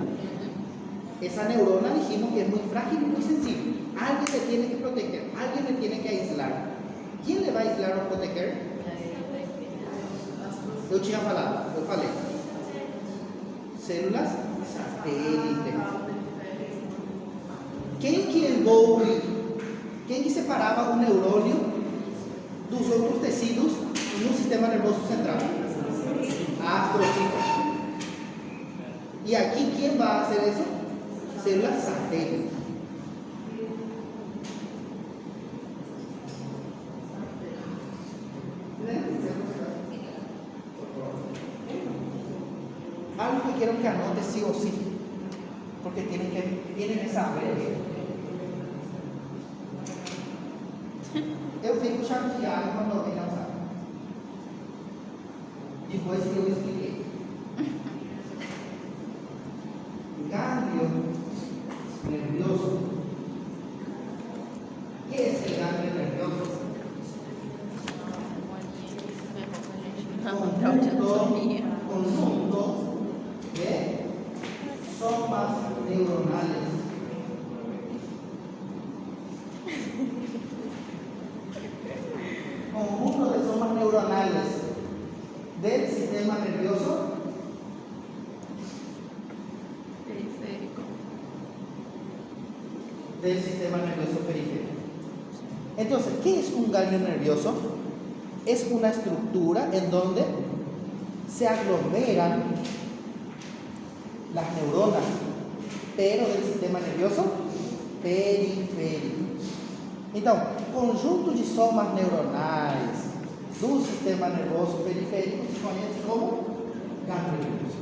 Esa neurona dijimos que es muy frágil y muy sensible. Alguien le tiene que proteger, alguien le tiene que aislar. ¿Quién le va a aislar o proteger? Eu tinha falado, eu falei. Células satélites. Quem que envolve, quem que separava o neurônio dos outros tecidos no sistema nervoso central? Astrocitos. ¿Y aquí quién va a hacer eso? Células satélites. Algo que quiero que anote sí o sí, porque tienen que saber. Eu fico chateado quando alguém não sabe. Depois que eu expliquei. Ganglio nervioso. ¿Qué es el ganglio nervioso? Conjunto de somas neuronales. Conjunto de somas neuronales del sistema nervioso Periférico. del sistema nervioso periférico. Entonces, ¿qué es un ganglio nervioso? Es una estructura en donde se aglomeran las neuronas, pero del sistema nervioso periférico. Então, conjunto de somas neuronais do sistema nervoso periférico se conoce como ganglio nervioso.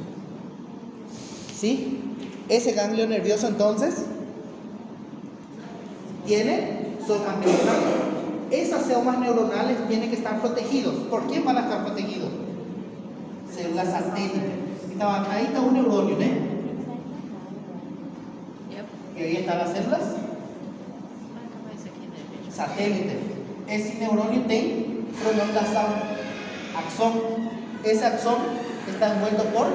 ¿Sí? Ese ganglio nervioso entonces tiene somas neuronales. Esas somas neuronales tienen que estar protegidos. ¿Por quién van a estar protegidos? Células satélites. Então, ahí está un neurônio, ¿no? Yep. Y ahí están las células Marca mais aqui, né, gente? satélite. Ese neurônio tem prolongación, axón. Ese axón está envuelto por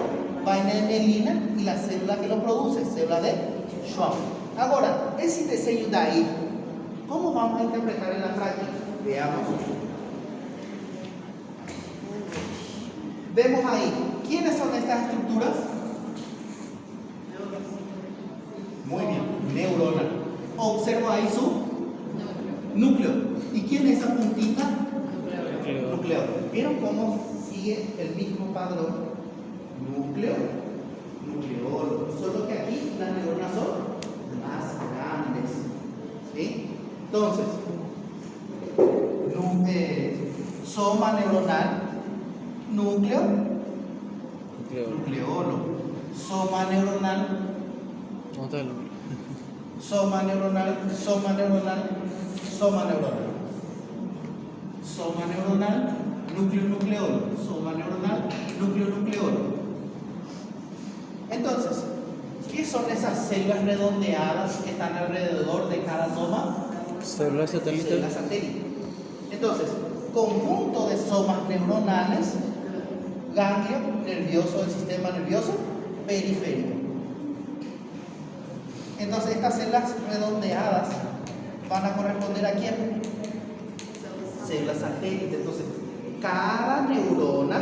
vaina de mielina y la célula que lo produce, célula de Schwann. Ahora, ese diseño de ahí, ¿cómo vamos a interpretar en la práctica? Veamos. Vemos ahí, ¿quiénes son estas estructuras? Muy bien, neurona. Observo ahí su núcleo. ¿Y quién es esa puntita? Núcleo. ¿Vieron cómo sigue el mismo padrón? Núcleo, nucleolo. Solo que aquí las neuronas son más grandes. ¿Sí? Entonces, soma neuronal, núcleo, nucleolo. Soma neuronal, soma neuronal, soma neuronal, soma neuronal. Soma neuronal, núcleo nucleolo. Soma neuronal, núcleo nucleolo. Entonces, ¿qué son esas células redondeadas que están alrededor de cada soma? Células satélites. Células satélites. Entonces, conjunto de somas neuronales, ganglio nervioso del sistema nervioso periférico. Entonces, estas células redondeadas van a corresponder a quién? Células satélites. Entonces, cada neurona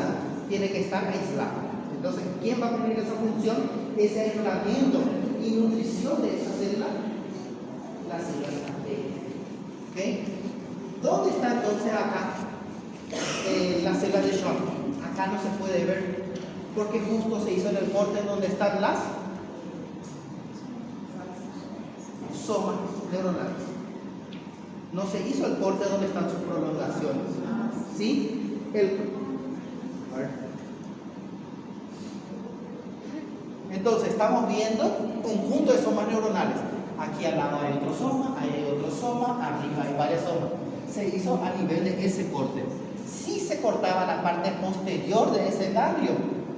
tiene que estar aislada. Entonces, ¿quién va a cumplir esa función? Ese aislamiento y nutrición de esa célula, las células satélites. ¿Ok? ¿Dónde está entonces acá las células de Schwann? Acá no se puede ver porque justo se hizo en el corte donde están las somas neuronales. No se hizo el corte donde están sus prolongaciones. ¿Sí? A ver. estamos viendo conjunto de somas neuronales. Aquí al lado hay otro soma, ahí hay otro soma, arriba hay varias somas. Se hizo a nivel de ese corte. Si se cortaba la parte posterior de ese ganglio,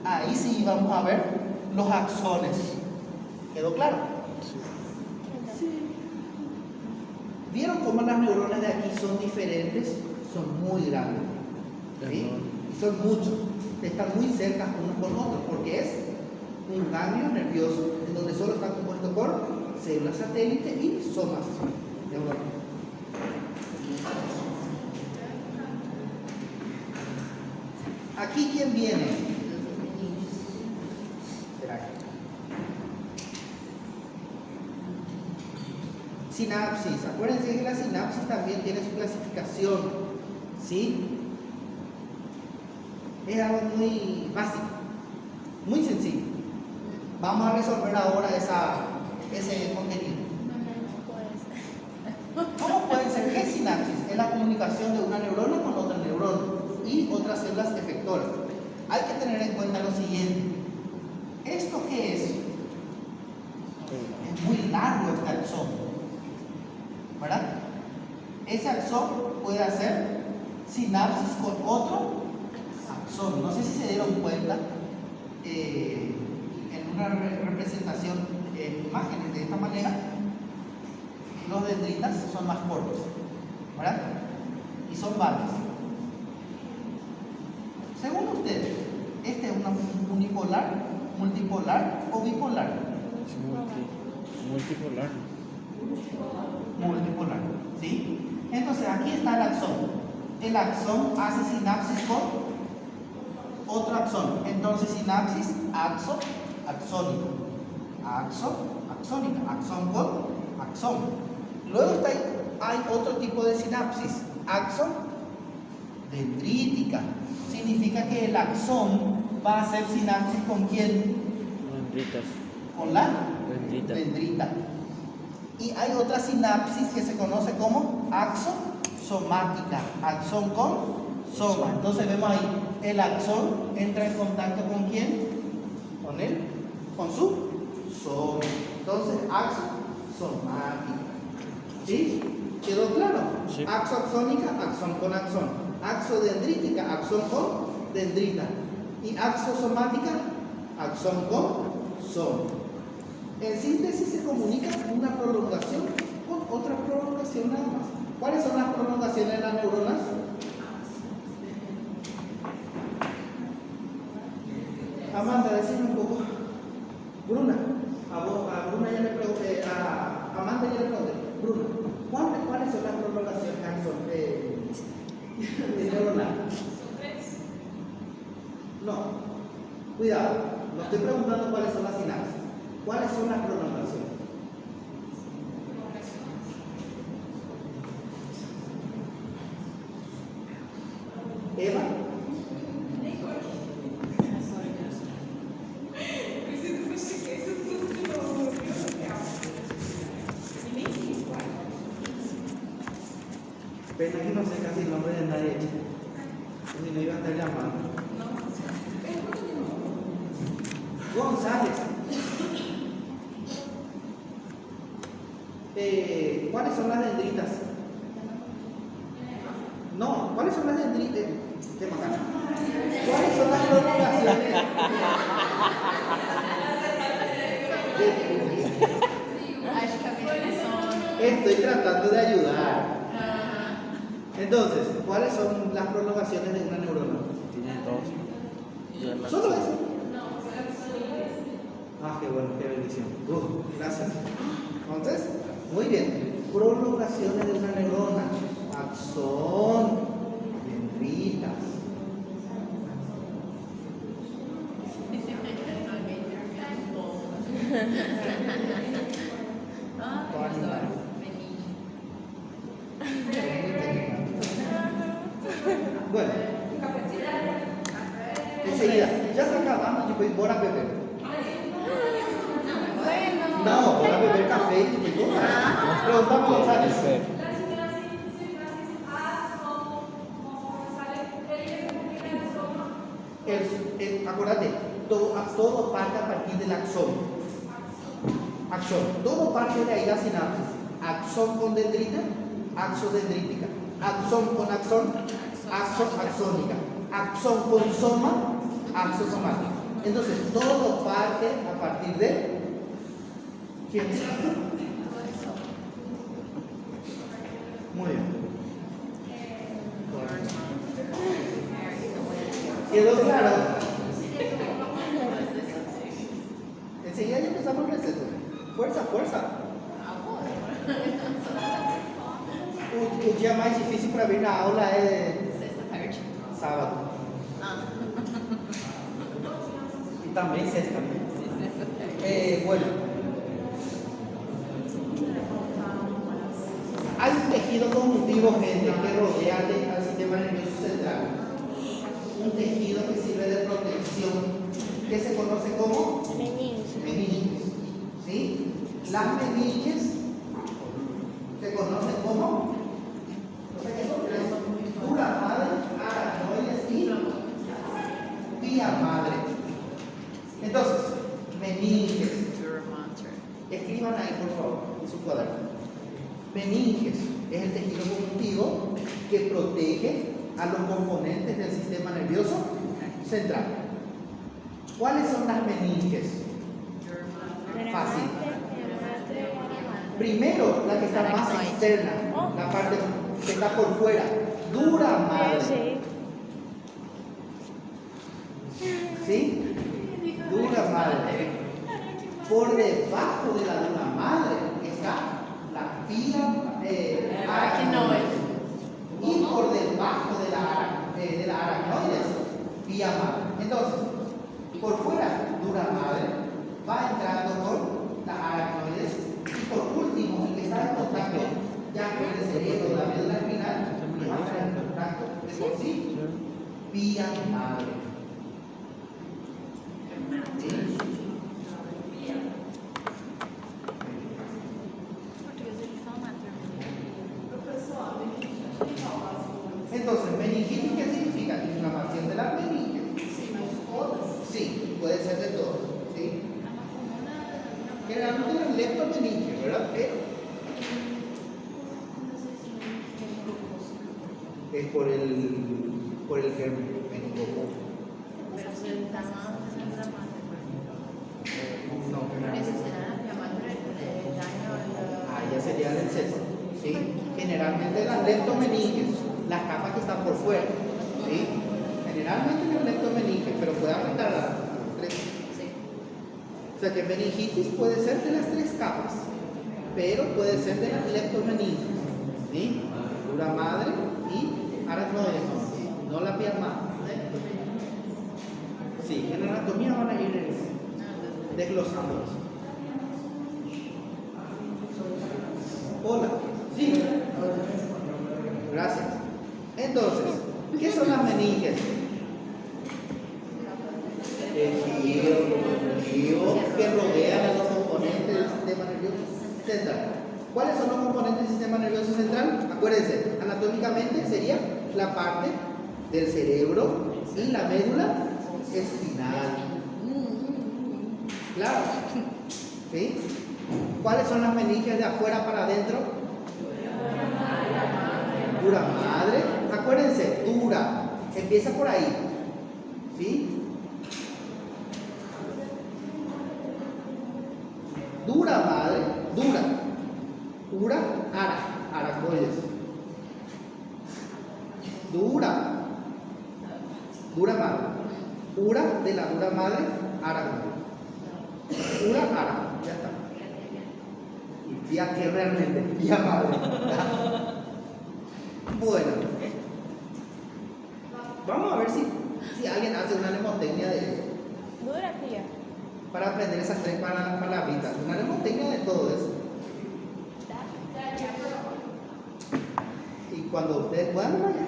ahí sí íbamos a ver los axones. ¿Quedó claro? ¿Vieron cómo las neuronas de aquí son diferentes? Son muy grandes. ¿Sí? Y son muchos. Están muy cerca unos con otros, porque es un ganglio nervioso en donde solo está compuesto por células satélite y somas neuronales. Aquí, ¿quién viene? Espera. Sinapsis. Acuérdense que la sinapsis también tiene su clasificación. ¿Sí? Es algo muy básico, muy sencillo. Vamos a resolver ahora ese contenido. ¿Cómo puede ser? ¿Qué es sinapsis? Es la comunicación de una neurona con otra neurona y otras células efectoras. Hay que tener en cuenta lo siguiente. ¿Esto qué es? Es muy largo este axón, ¿verdad? Ese axón puede hacer sinapsis con otro axón. No sé si se dieron cuenta en una representación en imágenes de esta manera, los dendritas son más cortos, ¿verdad? Y son varios. Según ustedes, ¿este es una unipolar, multipolar o bipolar? Multipolar. Multipolar, ¿sí? Entonces aquí está el axón. El axón hace sinapsis con otro axón. Entonces sinapsis axónica. Axónica. Axón con axón. Luego está ahí, hay otro tipo de sinapsis. Axon-dendrítica. Significa que el axón va a hacer sinapsis con quién? Dendritas. Con la Dendrita. dendrita. Y hay otra sinapsis que se conoce como axosomática. Axón con soma. Entonces vemos ahí, el axón entra en contacto con quién? Con él, con su soma. Entonces, axosomática. ¿Sí? ¿Quedó claro? Sí. Axoaxónica, axón con axón. Axodendrítica, axón con dendrita. Y axosomática, axón con soma. En síntesis se comunica una prolongación con otra prolongación nada más. ¿Cuáles son las prolongaciones de las neuronas? Amanda, decime un poco. Bruna, a Bruna ya le pregunté, a Amanda ya le pregunté. Bruna, ¿cuáles son las prolongaciones de neuronal? No, cuidado, no estoy preguntando cuáles son las sinapsis. ¿Cuáles son las prolongaciones? Eva. Pero aquí no sé casi el nombre de nadie. Si no iba a estar llamando. González. ¿Cuáles son las dendritas? No, ¿cuáles son las dendritas? Qué bacana. ¿Cuáles son las prolongaciones? Estoy tratando de ayudar. Entonces, ¿cuáles son las prolongaciones de una neurona? Tiene dos. ¿Solo eso? Ah, qué bueno, qué bendición. Gracias. Entonces, muy bien. Prolongaciones de una neurona. Axón, dendritas. Bueno, enseguida, ya está acabando, tipo, bora beber. No, bora beber café y tipo, nos preguntamos González. Acuérdate, todo parte a partir del axón. Axón. Todo parte de ahí la sinapsis. Axón con dendrita, axodendrítica. Axón con axón, axónica. Axón con soma, axosomática. Entonces, todo parte a partir de ¿quién? Muy bien. ¿Quedó claro? Enseguida ya empezamos el receso. Fuerza, fuerza. O dia mais difícil para vir na aula é Sexta-tarde. sábado. Ah. Y también sexta. Sexta-tarde. Bueno, hay un tejido conjuntivo, gente, que rodea al sistema nervioso central. Un tejido que sirve de protección, que se conoce como meninges. ¿Sí? Las meninges se conocen como dura madre, aracnoides y vía madre. Entonces, meninges. Escriban ahí, por favor, en su cuaderno. Meninges es el tejido conjuntivo que protege a los componentes del sistema nervioso central. ¿Cuáles son las meninges? Fácil. Primero, la que está más externa, la parte que está por fuera, dura madre. ¿Sí? Dura madre. Por debajo de la dura madre está la vía aracnoides. Y por debajo de la aracnoides, vía madre. Entonces, por fuera, dura madre, va entrando con las aracnoides. Y por último, el que está en contacto ya con el cerebro, la médula espinal, que va a estar en contacto de por sí, vía madre. ¿Sí? Entonces, meningitis, ¿qué significa? Inflamación de las meninges. Sí, puede ser de todos. ¿Sí? Generalmente las leptomeninges, ¿verdad? Pero es por el germen meningococo. Pero si está más inflamado. No, Necesidad de llamar el daño. ya sería el exceso. ¿Sí? Generalmente las leptomeninges, las capas que están por fuera. ¿Sí? Generalmente las leptomeninges, pero puede afectar a las tres. Sí. O sea que meningitis puede ser de las tres capas, pero puede ser de las leptomeninges. ¿Sí? Dura madre y aracnoides, no la pierna madre. Sí, en la anatomía van a ir desglosando. Hola. Sí. Gracias. Entonces, ¿qué son las meninges? Tejido que rodean a los componentes del sistema nervioso central. ¿Cuáles son los componentes del sistema nervioso central? Acuérdense, anatómicamente sería la parte del cerebro y la médula espinal. Claro. ¿Sí? ¿Cuáles son las meninges de afuera para adentro? Dura madre. Acuérdense, dura. Empieza por ahí. ¿Sí? Dura madre, dura. Dura, aracnoides. Dura. Dura madre. Dura de la dura madre, aracnoides. Dura, ya está. Y ya que realmente, ya madre. Bueno. Vamos a ver si alguien hace una mnemotecnia de eso. Dura, tía. Para aprender esas tres palabritas. Una mnemotecnia de todo eso. Y cuando ustedes puedan, vaya.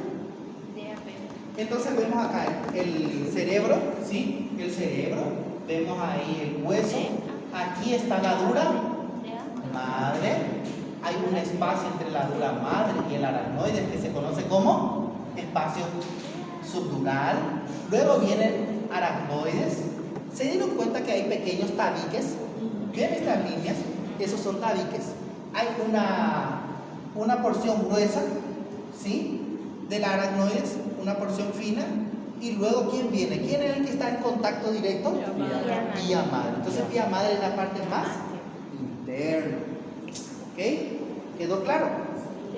Entonces vemos acá el cerebro, ¿sí? El cerebro. Vemos ahí el hueso. Aquí está la dura madre. Hay un espacio entre la dura madre y el aracnoides que se conoce como espacio subdural. Luego vienen aracnoides. ¿Se dieron cuenta que hay pequeños tabiques? ¿Ven estas líneas? Esos son tabiques. Hay una porción gruesa, ¿sí? De la aracnoides, una porción fina. Y luego, ¿quién viene? ¿Quién es el que está en contacto directo? Vía madre. Entonces, vía madre es la parte más interna. ¿Ok? ¿Quedó claro?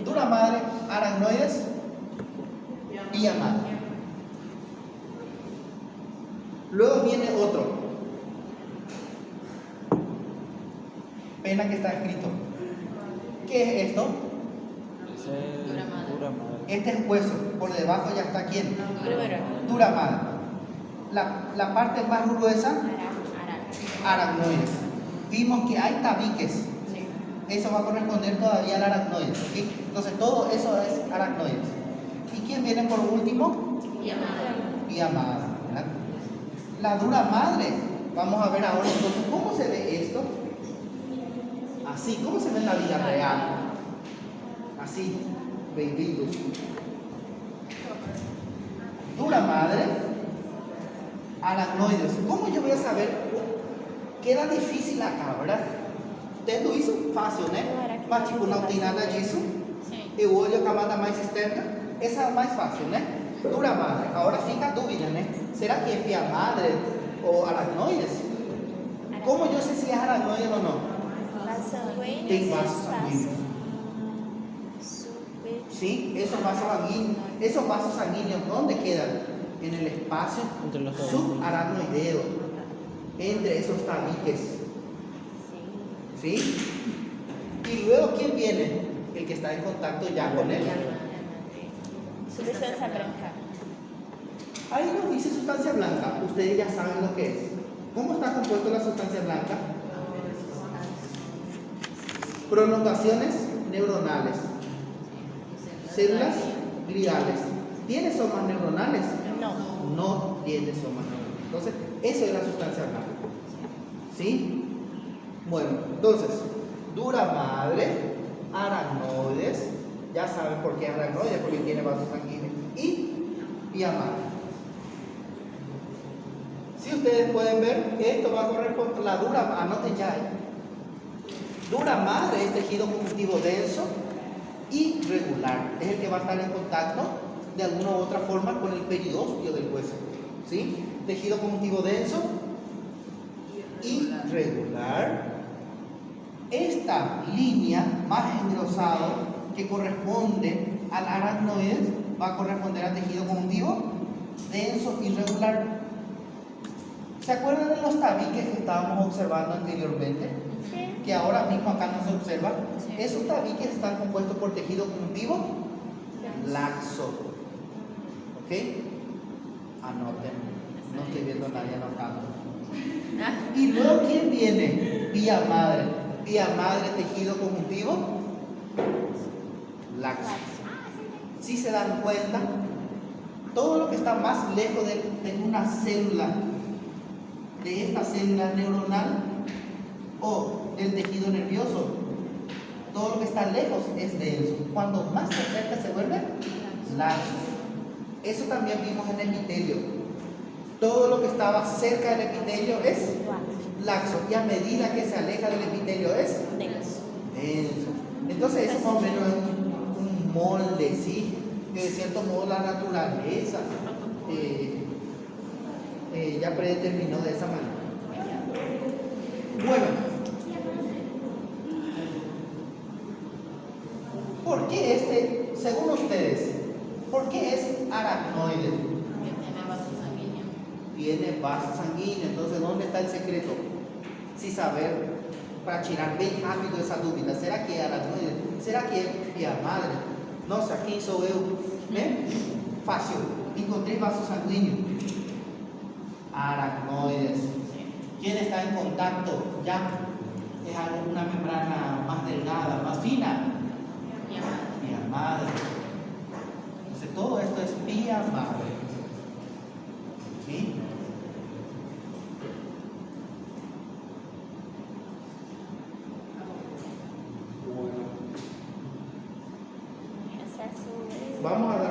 Dura madre, aracnoides, vía madre. Luego viene otro. Pena que está escrito. ¿Qué es esto? Ese Dura madre. dura madre. Este es hueso. Por debajo ya está ¿quién? Dura. Dura madre. La parte más gruesa, aracnoides. Vimos que hay tabiques. Eso va a corresponder todavía al aracnoides. ¿Sí? Entonces todo eso es aracnoides. ¿Y quién viene por último? Vía madre. ¿Verdad? La dura madre. Vamos a ver ahora entonces cómo se ve esto. Así, ¿cómo se ve en la vida real? Así, baby. Dura madre, aracnoides. ¿Cómo yo voy a saber? Queda difícil acá, ¿verdad? Usted lo hizo fácil, ¿no? Mas tipo, não tem nada disso. Eu olho a camada mais externa. Essa é a mais fácil, né? Dura madre. Agora fica a dúvida, né? Será que é vía madre o aracnoides? ¿Cómo yo sé si es aracnoides o no? Tem vasos sanguíneos. ¿Sí? Esos vasos sanguíneos, ¿dónde quedan? En el espacio Entre los dos. subaracnoideo, entre esos tabiques. ¿Sí? Y luego, ¿quién viene? El que está en contacto ya con él. Sustancia blanca. Ahí nos dice sustancia blanca. Ustedes ya saben lo que es. ¿Cómo está compuesto la sustancia blanca? Prolongaciones neuronales, células gliales. ¿Tiene somas neuronales? No. No tiene somas neuronales. Entonces, eso es la sustancia blanca. ¿Sí? Bueno, entonces, dura madre, aracnoides. Ya saben por qué aracnoides, porque tiene vasos sanguíneos. Y vía madre. Si ustedes pueden ver, esto va a corresponder la dura, anoten ya. Dura madre es tejido conjuntivo denso y regular. Es el que va a estar en contacto de alguna u otra forma con el periósteo del hueso. ¿Sí? Tejido conjuntivo denso y regular. Esta línea más engrosado que corresponde al aracnoides va a corresponder al tejido conjuntivo denso y regular. ¿Se acuerdan de los tabiques que estábamos observando anteriormente? Que ahora mismo acá no se observa. Esos tabiques están compuestos por tejido conjuntivo laxo. ¿Ok? Anoten. No estoy viendo a nadie anotando. Y luego, ¿quién viene? Vía madre. Vía madre, tejido conjuntivo laxo. Si se dan cuenta, todo lo que está más lejos de una célula, de esta célula neuronal o del tejido nervioso, todo lo que está lejos es denso. Cuando más se acerca se vuelve laxo. Eso también vimos en el epitelio. Todo lo que estaba cerca del epitelio es laxo, y a medida que se aleja del epitelio es denso. Entonces eso más o menos es un molde, ¿sí? Que de cierto modo la naturaleza ya predeterminó de esa manera. Bueno, ¿por qué según ustedes, por qué es aracnoide? Tiene vasos sanguíneos. Entonces, ¿dónde está el secreto? Si saber, para tirar bem rápido essa dúvida, será que é aracnoide? Será que é via madre? Nossa, quem sou eu? Né? Fácil, encontrei vasos sanguíneos. Aracnoides. ¿Quién está en contacto ya? Es una membrana más delgada, más fina. Vía madre. Entonces todo esto es vía madre. ¿Sí? Vamos a